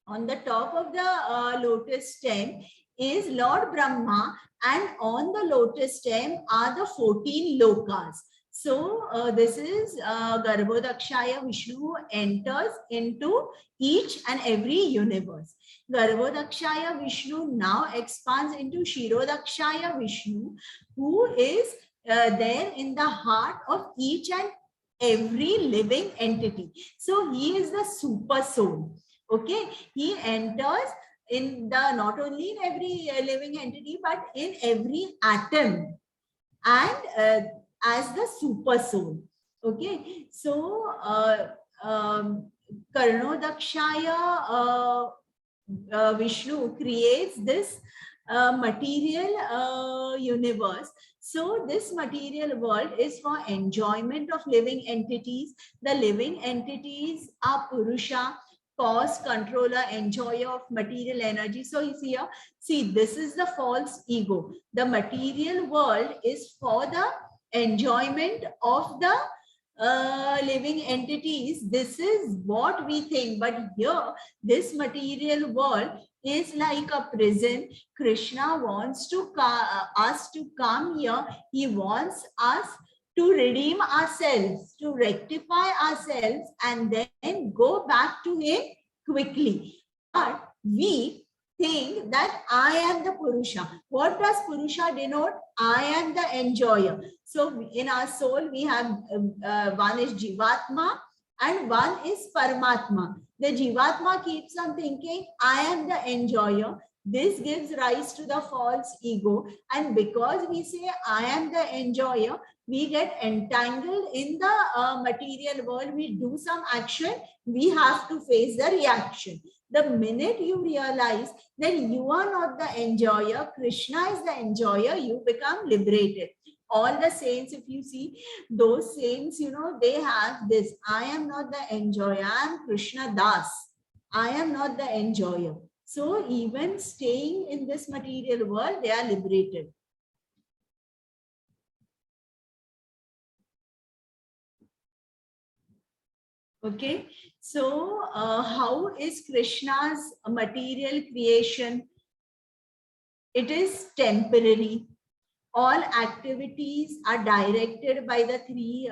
On the top of the lotus stem is Lord Brahma, and on the lotus stem are the 14 lokas. So this is Garbhodakshaya Vishnu enters into each and every universe. Garbhodakshaya Vishnu now expands into Shirodakshaya Vishnu, who is there in the heart of each and every living entity. So he is the super soul. Okay, he enters in the not only in every living entity, but in every atom, and as the super soul. Okay, so Karnodakshaya Vishnu creates this material universe. So this material world is for enjoyment of living entities. The living entities are Purusha, cause, controller, enjoyer of material energy. So you see here, see, this is the false ego. The material world is for the enjoyment of the living entities. This is what we think, but here this material world is like a prison. Krishna wants to us to come here. He wants us to redeem ourselves, to rectify ourselves, and then go back to him quickly. But we think that I am the Purusha. What does Purusha denote? I am the enjoyer. So in our soul, we have one is Jivatma and one is Paramatma. The Jivatma keeps on thinking, I am the enjoyer. This gives rise to the false ego. And because we say, I am the enjoyer, we get entangled in the material world. We do some action, we have to face the reaction. The minute you realize that you are not the enjoyer, Krishna is the enjoyer, you become liberated. All the saints, if you see, those saints, you know, they have this, I am not the enjoyer, I am Krishna Das. I am not the enjoyer. So even staying in this material world, they are liberated. Okay, so how is Krishna's material creation? It is temporary. All activities are directed by the three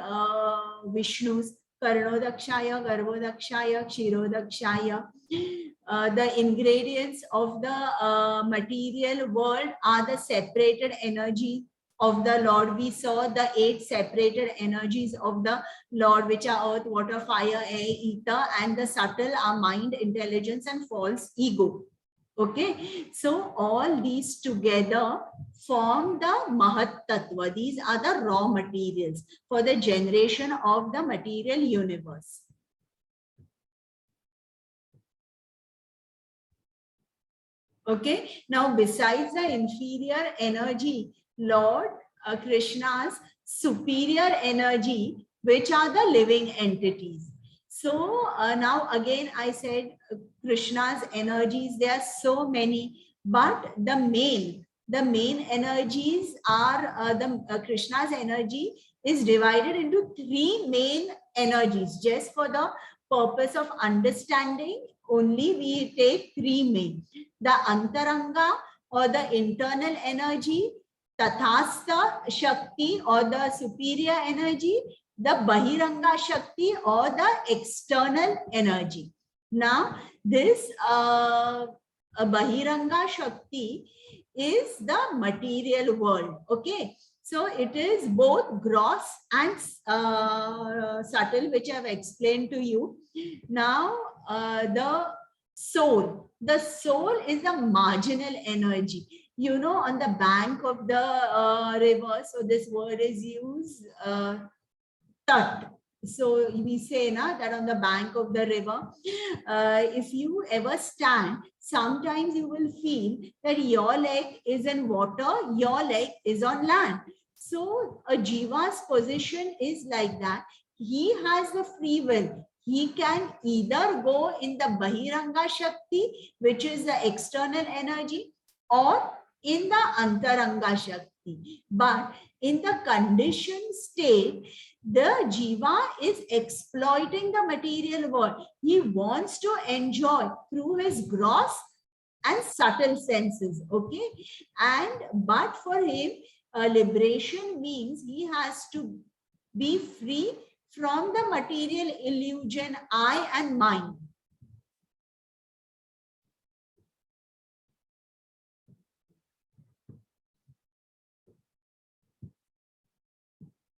Vishnus, Karnodakshaya, Garbhodakshaya, Kshirodakshaya. The ingredients of the material world are the separated energy of the Lord. We saw the 8 separated energies of the Lord, which are earth, water, fire, air, ether, and the subtle are mind, intelligence, and false ego. Okay, so all these together form the Mahat Tattva. These are the raw materials for the generation of the material universe. Okay, now besides the inferior energy, Lord Krishna's superior energy, which are the living entities. So now again I said Krishna's energies, there are so many, but the main energies are Krishna's energy is divided into 3 main energies. Just for the purpose of understanding, only we take 3 main. The Antaranga or the internal energy, Tathastha Shakti or the superior energy, the Bahiranga Shakti or the external energy. Now, this Bahiranga Shakti is the material world. Okay, so it is both gross and subtle, which I have explained to you. Now, the soul is the marginal energy. You know, on the bank of the river, so this word is used, tat. So we say that on the bank of the river, if you ever stand, sometimes you will feel that your leg is in water, your leg is on land. So a jiva's position is like that. He has the free will. He can either go in the Bahiranga Shakti, which is the external energy, or in the Antaranga Shakti. But in the conditioned state, the jiva is exploiting the material world. He wants to enjoy through his gross and subtle senses. Okay, but for him, liberation means he has to be free from the material illusion I and mine.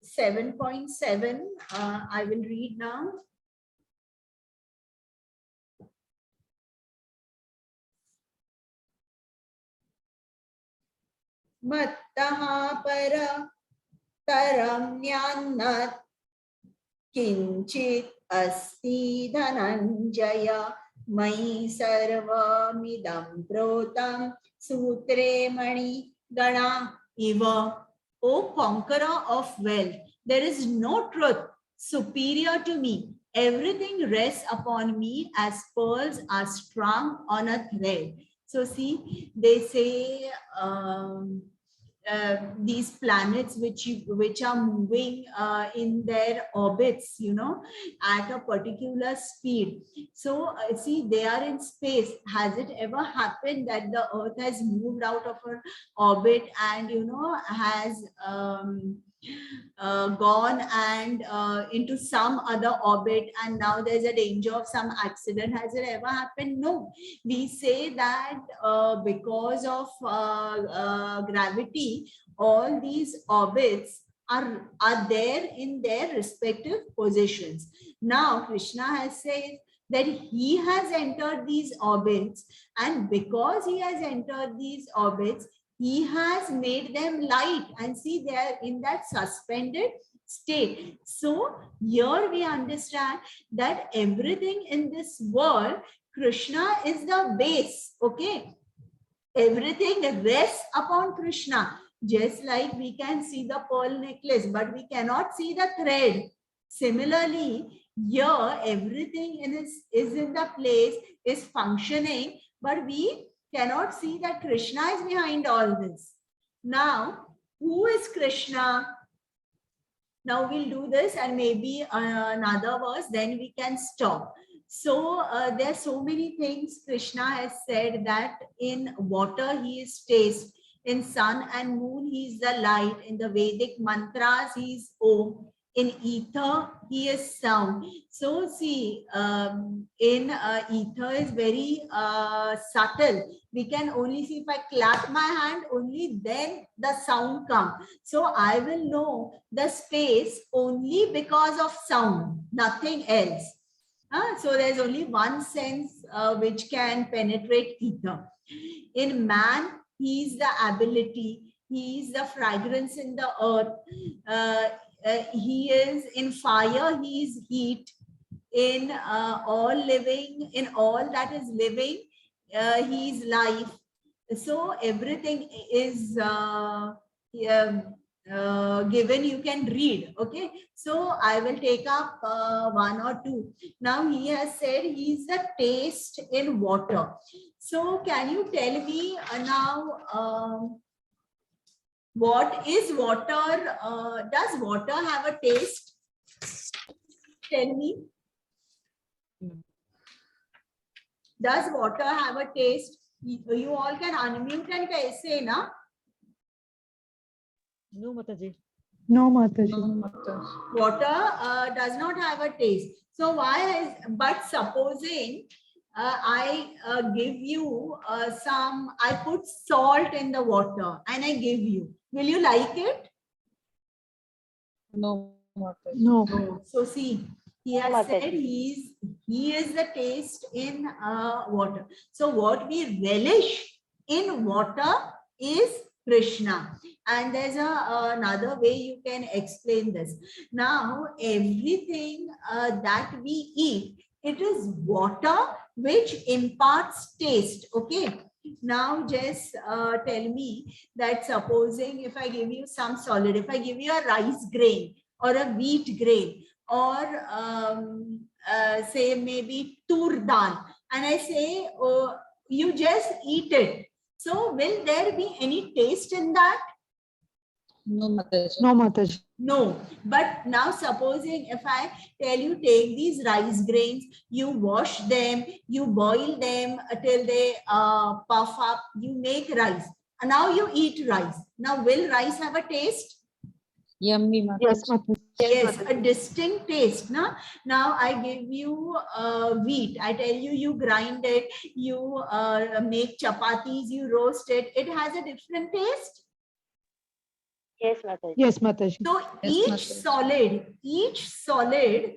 Seven 7.7, I will read now. Mattaha para taramnyannat kinchit asti dhananjaya mai sarvamidam protam sutre mani gana iva. O conqueror of wealth, there is no truth superior to me. Everything rests upon me as pearls are strung on a thread. So see, they say these planets which are moving in their orbits, you know, at a particular speed. So see, they are in space. Has it ever happened that the Earth has moved out of her orbit and, you know, has gone and into some other orbit, and now there's a danger of some accident? Has it ever happened? No. We say that because of gravity, all these orbits are there in their respective positions. Now Krishna has said that he has entered these orbits, and because he has entered these orbits, he has made them light, and see, they are in that suspended state. So here we understand that everything in this world, Krishna is the base. Okay, everything rests upon Krishna. Just like we can see the pearl necklace, but we cannot see the thread. Similarly, here everything is in the place, is functioning, but we cannot see that Krishna is behind all this. Now, who is Krishna? Now we'll do this and maybe another verse, then we can stop. So there are so many things. Krishna has said that in water he is taste, in sun and moon he is the light, in the Vedic mantras he is Om, In ether, he is sound. So see, in ether is very subtle. We can only see if I clap my hand, only then the sound comes. So I will know the space only because of sound, nothing else. So there's only one sense which can penetrate ether. In man, he is the ability, he is the fragrance in the earth. He is in fire, he is heat. In all living, in all that is living, he is life. So everything is given, you can read. Okay, so I will take up one or two. Now he has said he is the taste in water. So can you tell me now, what is water? Does water have a taste? Tell me. Does water have a taste? You all can unmute and say, na? No, Mataji. No, Mataji. Water does not have a taste. So why is, but supposing I give you I put salt in the water and I give you, will you like it? No, Mataji. No. So see, he has said he is the taste in water. So what we relish in water is Krishna. And there's another way you can explain this. Now, everything that we eat, it is water which imparts taste. Okay. Now just tell me that supposing if I give you some solid, if I give you a rice grain or a wheat grain, or say maybe tur dal, and I say, oh, you just eat it. So will there be any taste in that? No, Mataji. No, Mataji. No. But now supposing if I tell you, take these rice grains, you wash them, you boil them till they puff up, you make rice. And now you eat rice. Now will rice have a taste? Yummy, Mataji. Yes, Mataji. Yes, a distinct taste. No? Now I give you wheat. I tell you, you grind it, you make chapatis, you roast it. It has a different taste. Yes, Mataji. Yes, Mataji. So Yes, each solid,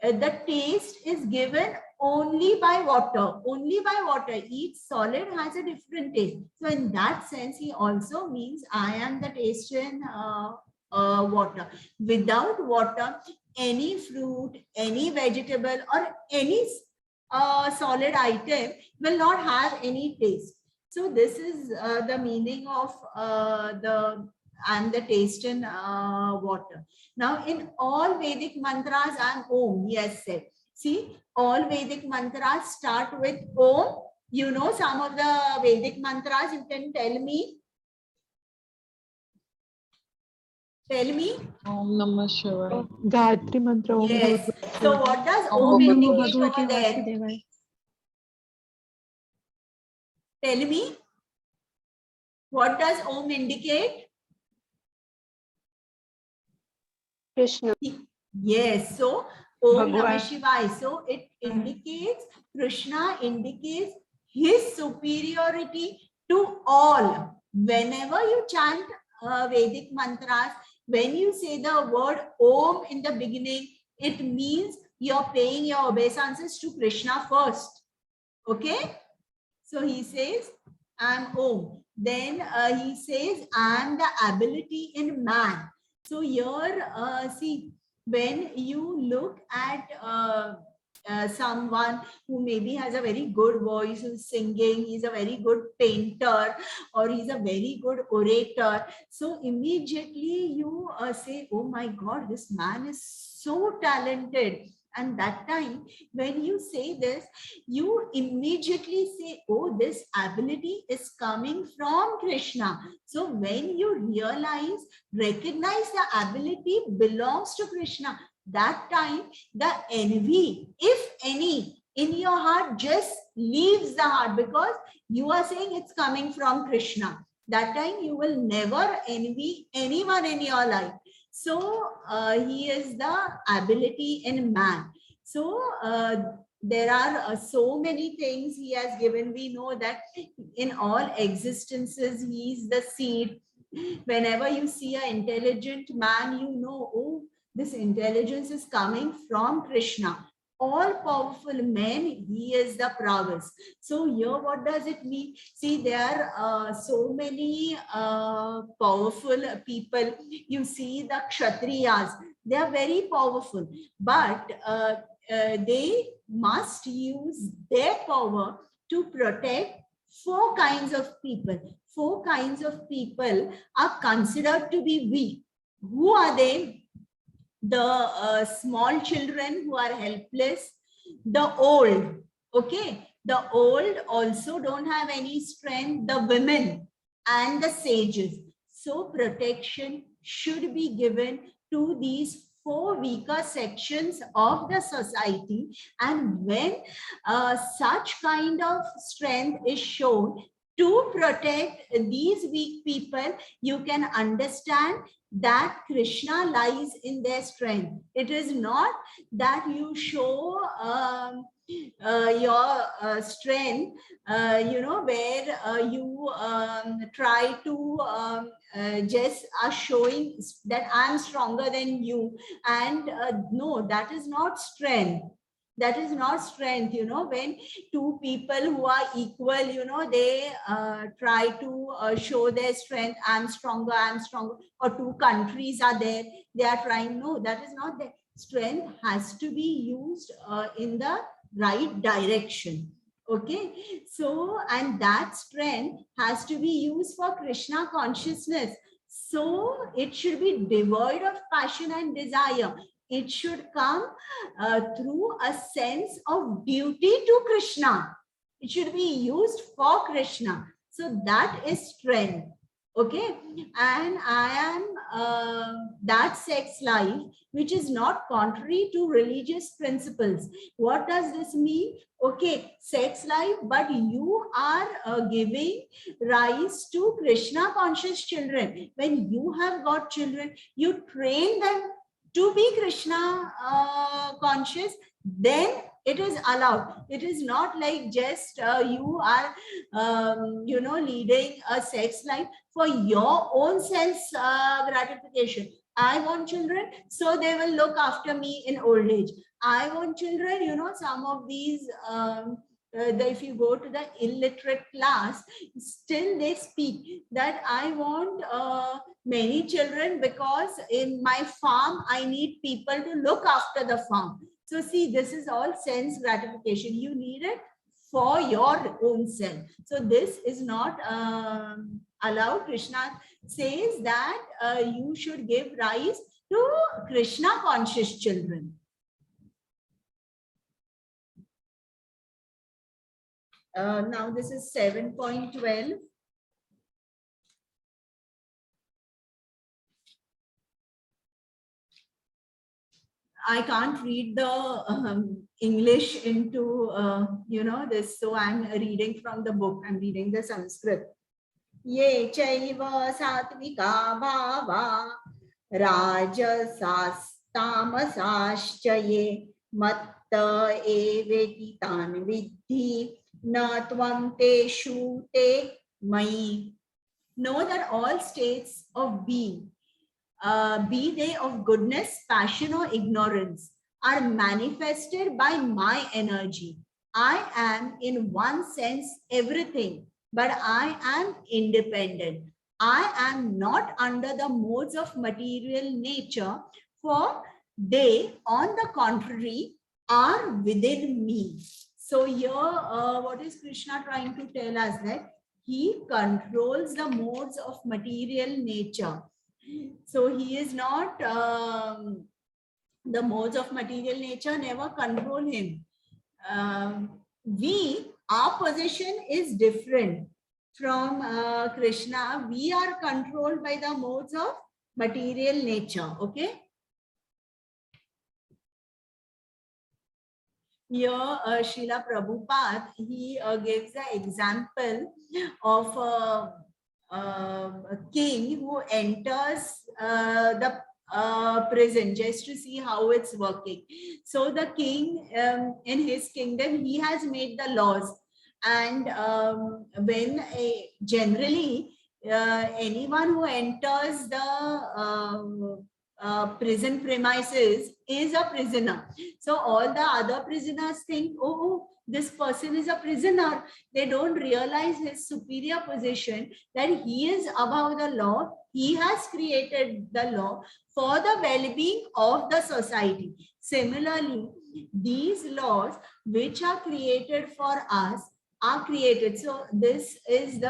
the taste is given only by water. Only by water. Each solid has a different taste. So in that sense, he also means I am the taste in water. Without water, any fruit, any vegetable, or any solid item will not have any taste. So this is the meaning of the taste in water. Now in all Vedic mantras and Om, he has said. See, all Vedic mantras start with Om. You know some of the Vedic mantras, you can tell me. Tell me. Om Namah Shivaya. Gayatri Mantra. Om Yes. Bhagavate So what does Om Om Namo indicate over there? Tell me. What does Om indicate? Krishna. Yes. So Om Bhagwan. Namah Shivaya. So it indicates, Krishna indicates his superiority to all. Whenever you chant Vedic mantras, when you say the word Om in the beginning, it means you're paying your obeisances to Krishna first. Okay? So he says, I'm Om. Then he says, I'm the ability in man. So here, see, when you look at someone who maybe has a very good voice, who's singing, he's a very good painter, or he's a very good orator. So immediately you say, oh my God, this man is so talented. And that time, when you say this, you immediately say, oh, this ability is coming from Krishna. So when you recognize the ability belongs to Krishna, that time the envy, if any, in your heart just leaves the heart, because you are saying it's coming from Krishna. That time you will never envy anyone in your life. So he is the ability in man. So there are so many things he has given. We know that in all existences, he is the seed. Whenever you see an intelligent man, you know, oh, this intelligence is coming from Krishna. All powerful men, he is the prowess. So here, what does it mean? See, there are so many powerful people. You see the Kshatriyas, they are very powerful, but they must use their power to protect 4 kinds of people. 4 kinds of people are considered to be weak. Who are they? The small children who are helpless, the old, okay, the old also don't have any strength, the women and the sages. So protection should be given to these 4 weaker sections of the society, and when such kind of strength is shown to protect these weak people, you can understand that Krishna lies in their strength. It is not that you show your strength, where you try to just are showing that I'm stronger than you. And no, that is not strength. That is not strength. When 2 people who are equal, they try to show their strength. I'm stronger, or 2 countries are there, they are trying. No, that is not there. Strength has to be used in the right direction. Okay, so, and that strength has to be used for Krishna consciousness. So it should be devoid of passion and desire. It should come through a sense of duty to Krishna. It should be used for Krishna. So that is strength. Okay, and I am that sex life which is not contrary to religious principles. What does this mean? Okay, sex life, but you are giving rise to Krishna conscious children. When you have got children, you train them to be Krishna conscious, then it is allowed. It is not like just you are leading a sex life for your own self gratification. I want children, so they will look after me in old age. I want children, some of these if you go to the illiterate class, still they speak that I want many children because in my farm I need people to look after the farm. So see, this is all sense gratification. You need it for your own self. So this is not allowed. Krishna says that you should give rise to Krishna conscious children. Now this is 7.12. I can't read the English into this, so I'm reading from the book. I'm reading the Sanskrit. Ye chaiva satvika bhava rajasastamasaschaye matta eveti tan vidhi na tvam teshu te mai. Know that all states of being, be they of goodness, passion, or ignorance, are manifested by my energy. I am in one sense everything, but I am independent. I am not under the modes of material nature, for they, on the contrary, are within me. So here, what is Krishna trying to tell us? That he controls the modes of material nature. So he is not, the modes of material nature never control him. Our position is different from Krishna. We are controlled by the modes of material nature. Okay. Here, Srila Prabhupada, he gives the example of a king who enters the prison just to see how it's working. So the king in his kingdom, he has made the laws, and when generally anyone who enters the prison premises is a prisoner. So all the other prisoners think, oh, this person is a prisoner. They don't realize his superior position, that he is above the law. He has created the law for the well-being of the society. Similarly, these laws which are created for us are created. So this is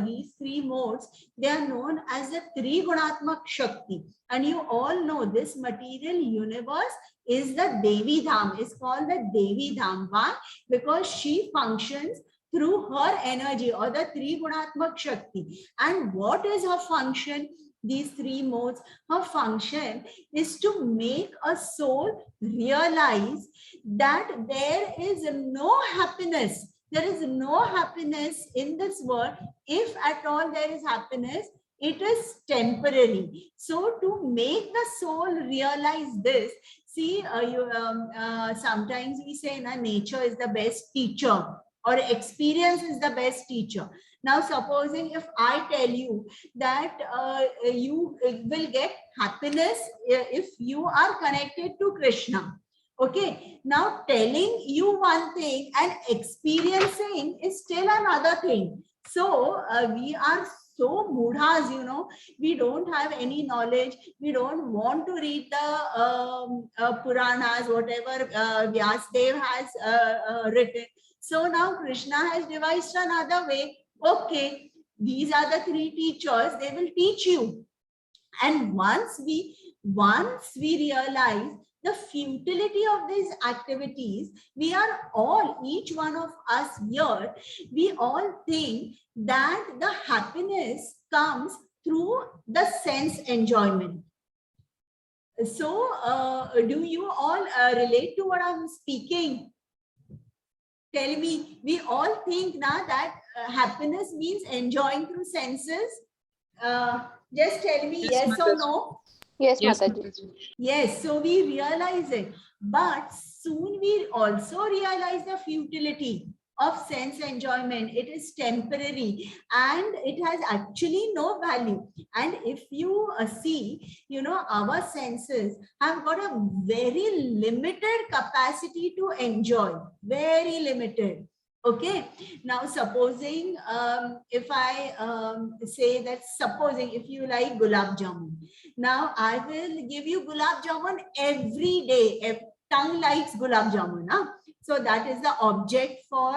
these three modes. They are known as the Trigunatmak Shakti. And you all know this material universe is the Devi Dham. It's called the Devi Dham. Why? Because she functions through her energy, or the Trigunatmak Shakti. And what is her function? These three modes, her function is to make a soul realize that there is no happiness. There is no happiness in this world. If at all there is happiness, it is temporary. So to make the soul realize this, see, sometimes we say nature is the best teacher, or experience is the best teacher. Now, supposing if I tell you that you will get happiness if you are connected to Krishna. Okay, now telling you one thing and experiencing is still another thing. So we are so mudhas, you know, we don't have any knowledge. We don't want to read the Puranas, whatever Vyasdev has written. So now Krishna has devised another way. Okay, these are the three teachers. They will teach you. And once we realize the futility of these activities, we are all, each one of us here, we all think that the happiness comes through the sense enjoyment. So do you all relate to what I'm speaking? Tell me, we all think now that happiness means enjoying through senses. Just tell me yes or no. Yes, Yes, Mataji. Mataji. Yes, so we realize it, but soon we also realize the futility of sense enjoyment. It is temporary and it has actually no value. And if you see, you know, our senses have got a very limited capacity to enjoy, very limited. Okay, now supposing if I say that, supposing if you like gulab jamun, now I will give you gulab jamun every day. Tongue likes gulab jamun. Huh? So that is the object for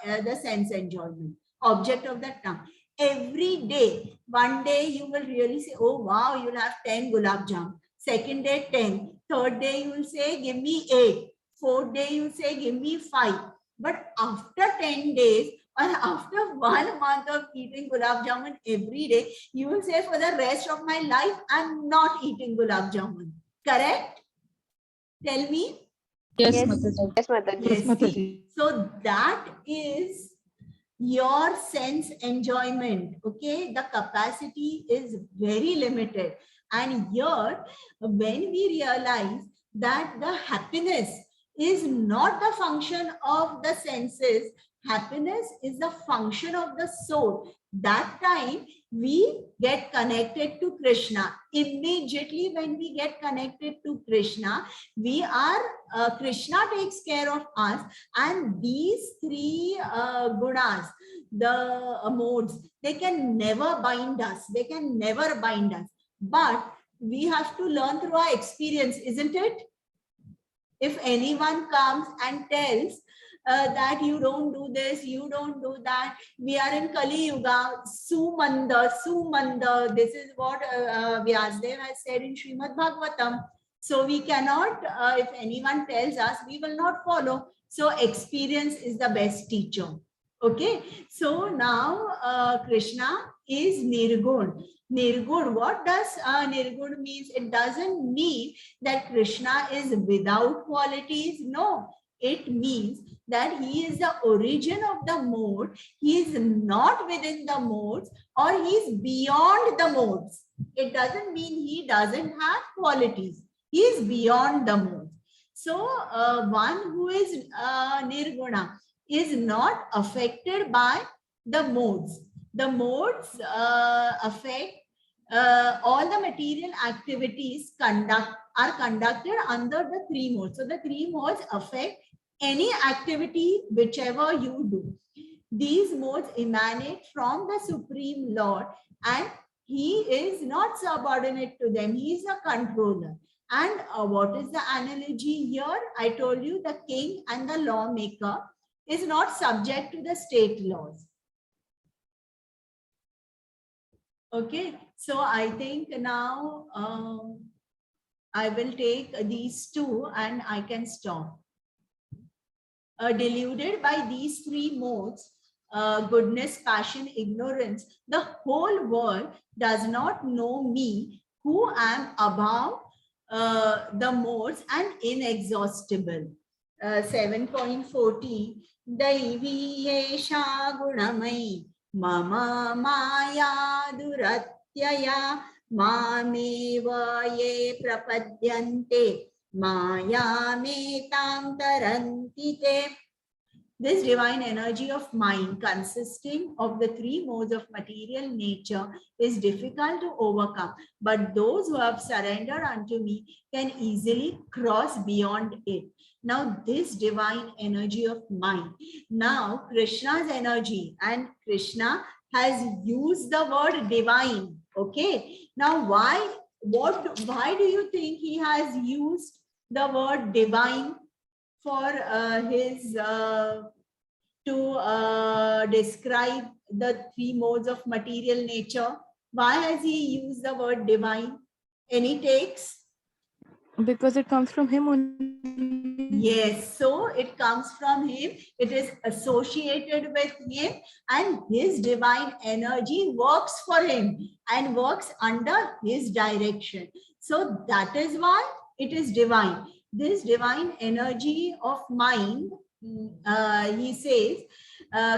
the sense enjoyment, object of the tongue. Every day, one day you will really say, oh wow, you'll have 10 gulab jamun. Second day, 10. Third day, you will say, give me 8. Fourth day, you will say, give me 5. But after 10 days or after 1 month of eating gulab jamun every day, you will say, for the rest of my life, I'm not eating gulab jamun. Correct? Tell me. Yes, Yes. Mataji. Yes, Mataji. Yes, Mataji. see. So that is your sense enjoyment. Okay, the capacity is very limited. And here, when we realize that the happiness is not the function of the senses, happiness is the function of the soul, that time we get connected to Krishna. Immediately when we get connected to Krishna, we are, Krishna takes care of us, and these three gunas, the modes, they can never bind us. They can never bind us. But we have to learn through our experience, isn't it? If anyone comes and tells that you don't do this, you don't do that, we are in Kali Yuga, Sumanda, this is what Vyasdev has said in Srimad Bhagavatam. So we cannot, if anyone tells us, we will not follow. So experience is the best teacher. Okay, so now Krishna is Nirgun. Nirgun, what does Nirgun means? It doesn't mean that Krishna is without qualities. No, it means that he is the origin of the mode, he is not within the modes, or he is beyond the modes. It doesn't mean he doesn't have qualities. He is beyond the modes. So one who is nirguna is not affected by the modes. The modes affect all the material activities are conducted under the three modes. So the three modes affect any activity whichever you do. These modes emanate from the Supreme Lord, and he is not subordinate to them. He is a controller. And what is the analogy here? I told you the king and the lawmaker is not subject to the state laws. Okay, so I think now I will take these two and I can stop. Deluded by these three modes, goodness, passion, ignorance, the whole world does not know me, who am above the modes and inexhaustible. 7.40 Daivi Yesha Gunamai Mama Maya Duratyaya Mameva Ye Prapadyante Maya Metam Tarantite. This divine energy of mind, consisting of the three modes of material nature, is difficult to overcome, but those who have surrendered unto me can easily cross beyond it. Now, this divine energy of mind, now Krishna's energy, and Krishna has used the word divine. Okay, now why do you think he has used the word divine for his to describe the three modes of material nature? Why has he used the word divine? Any takes? Because it comes from him only. Yes, so it comes from him, it is associated with him, and his divine energy works for him and works under his direction. So that is why it is divine. This divine energy of mind, he says,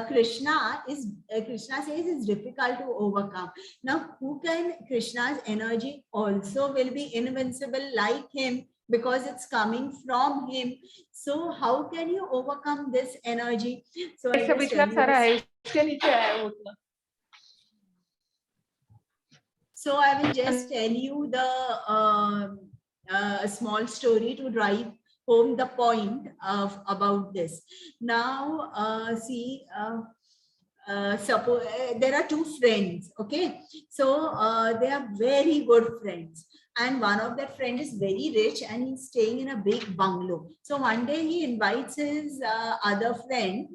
Krishna says is difficult to overcome. Now, who can? Krishna's energy also will be invincible like him, because it's coming from him. So how can you overcome this energy? So I just tell you this. So I will just tell you the a small story to drive home the point of about this. Now, see, suppose there are two friends. Okay, so they are very good friends, and one of their friend is very rich and he's staying in a big bungalow. So one day he invites his other friend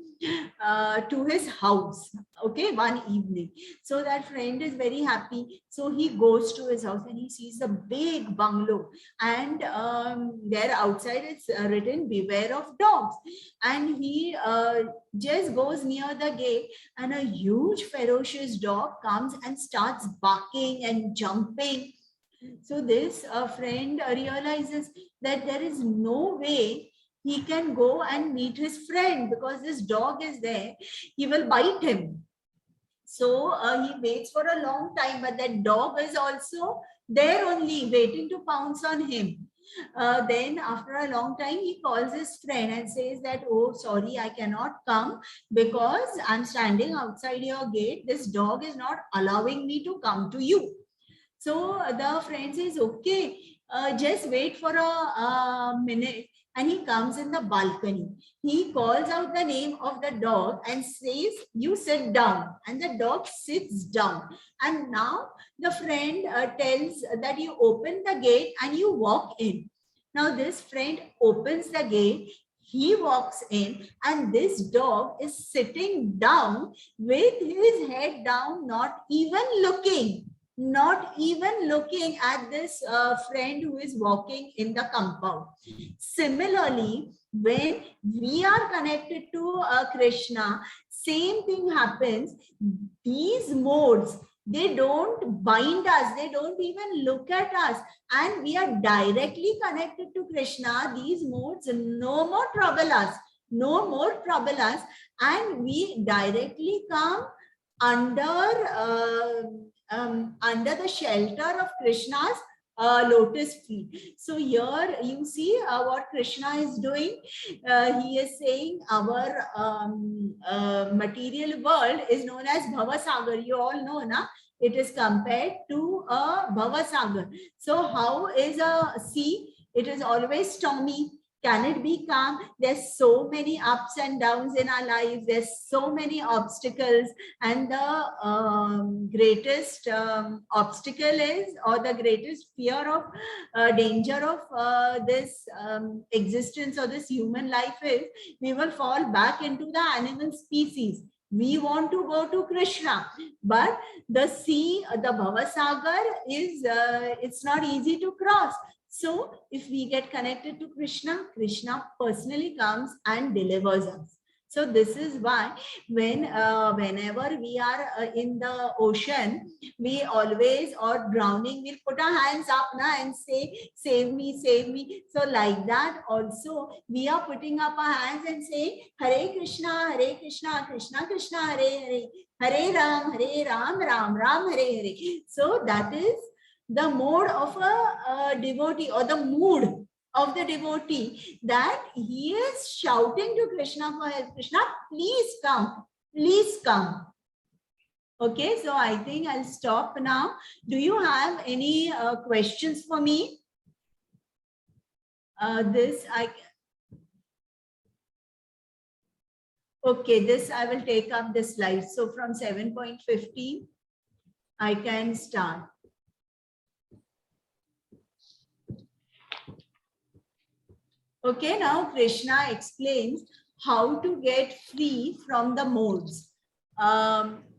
to his house, okay, one evening. So that friend is very happy, so he goes to his house and he sees a big bungalow, and there outside it's written beware of dogs, and he just goes near the gate, and a huge ferocious dog comes and starts barking and jumping. So this friend realizes that there is no way he can go and meet his friend, because this dog is there, he will bite him. So he waits for a long time, but that dog is also there only waiting to pounce on him. Then after a long time, he calls his friend and says that, oh, sorry, I cannot come because I'm standing outside your gate. This dog is not allowing me to come to you. So the friend says, okay, just wait for a minute. And he comes in the balcony. He calls out the name of the dog and says, you sit down. And the dog sits down. And now the friend tells that you open the gate and you walk in. Now this friend opens the gate. He walks in, and this dog is sitting down with his head down, not even looking at this friend who is walking in the compound. Similarly, when we are connected to Krishna, same thing happens. These modes, they don't bind us, they don't even look at us, and we are directly connected to Krishna. These modes no more trouble us. no more prabalas, and we directly come under the shelter of Krishna's lotus feet. So here you see what Krishna is doing. He is saying our material world is known as Bhavasagar. You all know, na? It is compared to a Bhavasagar. So how is a sea? It is always stormy. Can it be calm? There's so many ups and downs in our lives. There's so many obstacles, and the greatest obstacle is, or the greatest fear of danger of this existence or this human life is, we will fall back into the animal species. We want to go to Krishna, but the sea, the Bhavasagar is, it's not easy to cross. So if we get connected to Krishna, Krishna personally comes and delivers us. So this is why whenever we are in the ocean, we always, or drowning, we'll put our hands up and say, save me, save me. So like that also, we are putting up our hands and saying, Hare Krishna, Krishna Krishna, Hare Hare, Hare Ram, Ram Ram, Hare Hare. So that is the mode of a devotee, or the mood of the devotee, that he is shouting to Krishna for help. Krishna, please come, please come. Okay, so I think I'll stop now. Do you have any questions for me? This I will take up the slide. So from 7.15, I can start. Okay, now Krishna explains how to get free from the modes.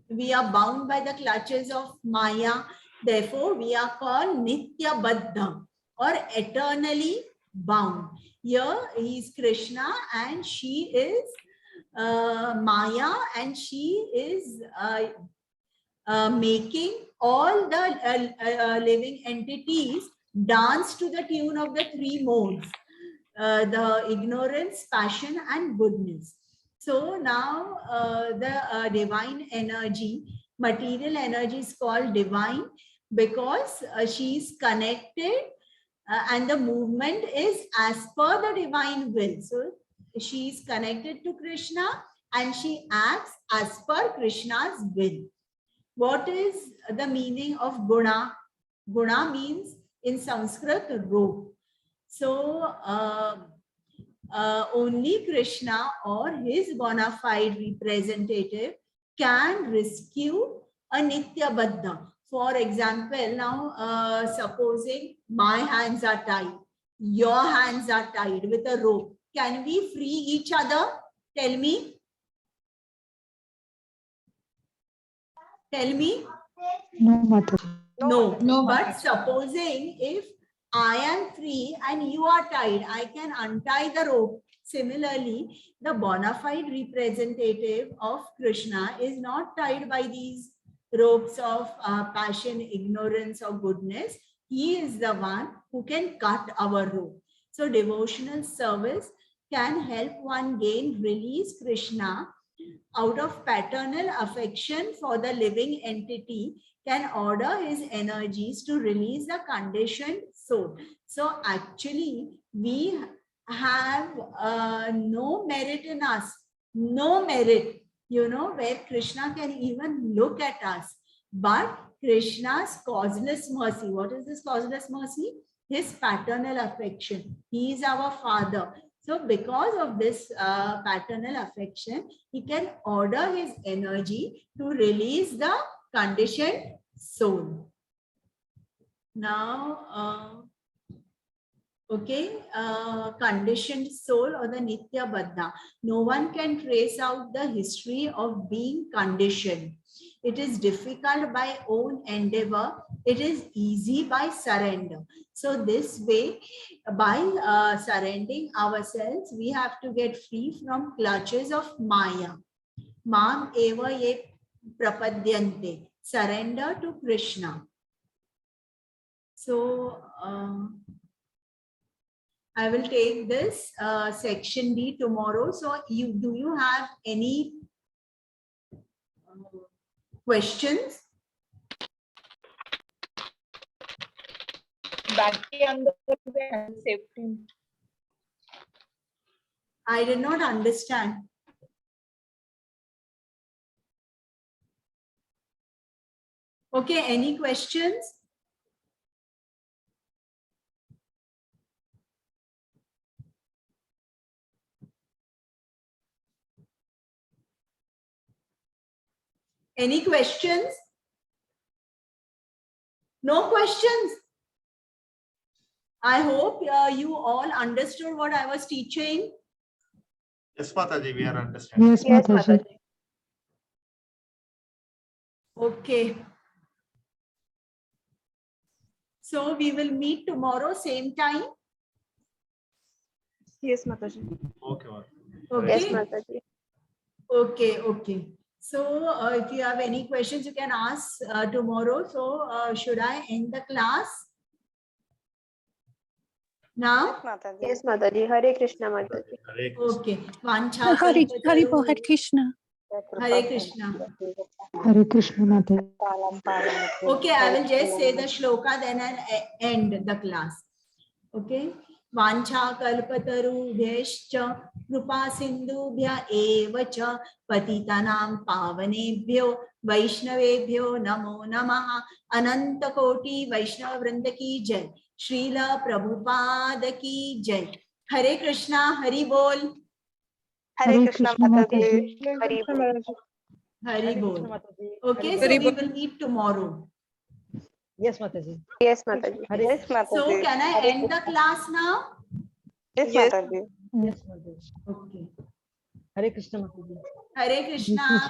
We are bound by the clutches of Maya. Therefore, we are called Nitya Baddha, or eternally bound. Here he is Krishna and she is Maya, and she is making all the living entities dance to the tune of the three modes. The ignorance, passion, and goodness. So now the divine energy, material energy is called divine because she is connected and the movement is as per the divine will. So she is connected to Krishna and she acts as per Krishna's will. What is the meaning of guna? Guna means in Sanskrit rope. So only Krishna or his bona fide representative can rescue a Nitya Baddha. For example, now supposing my hands are tied, your hands are tied with a rope. Can we free each other? Tell me. Tell me. No, Mataji. No. But supposing if I am free and you are tied, I can untie the rope. Similarly, the bona fide representative of Krishna is not tied by these ropes of passion, ignorance, or goodness. He is the one who can cut our rope. So devotional service can help one gain release Krishna out of paternal affection for the living entity, can order his energies to release the conditioned soul. So actually, we have no merit in us, no merit, where Krishna can even look at us. But Krishna's causeless mercy, what is this causeless mercy? His paternal affection. He is our father. So because of this paternal affection, he can order his energy to release the conditioned soul. Now, conditioned soul or the Nitya Baddha. No one can trace out the history of being conditioned. It is difficult by own endeavor. It is easy by surrender. So this way, by surrendering ourselves, we have to get free from clutches of Maya. Mam eva ye prapadyante. Surrender to Krishna. So, I will take this section D tomorrow. So do you have any questions? safety. I did not understand. Okay, any questions? Any questions? No questions? I hope you all understood what I was teaching. Yes, Mataji, we are understanding. Yes, Yes, Mataji. Mataji. Okay. So we will meet tomorrow, same time. Yes, Mataji. Okay, Mataji. Okay. Yes, Mataji. Okay, okay. So if you have any questions, you can ask tomorrow. So should I end the class now? Yes, Mataji. Hare Krishna, Mataji. Hare Krishna. Okay. Vancha Hare kalpataru. Hare Krishna. Hare Krishna. Hare Krishna Mataji. Okay, I will just say the shloka, then I'll end the class. Okay. Vancha kalpatarubhyascha kripa sindhubhya eva cha patitanam pavanebhyo vaishnavebhyo namo namaha. Ananta koti Vaishnava vrinda ki jai. Srila Prabhupada ki jai. Hare Krishna, Hari Bol. Hare Krishna, Mataji. Hare Bol. Hari Bol. Okay, so we will meet tomorrow. Yes, Mataji. Yes, Mataji. Yes, Mataji. So can I end the class now? Yes, Mataji. Yes, Mataji. Okay. Hare Krishna, Mataji. Hare Krishna.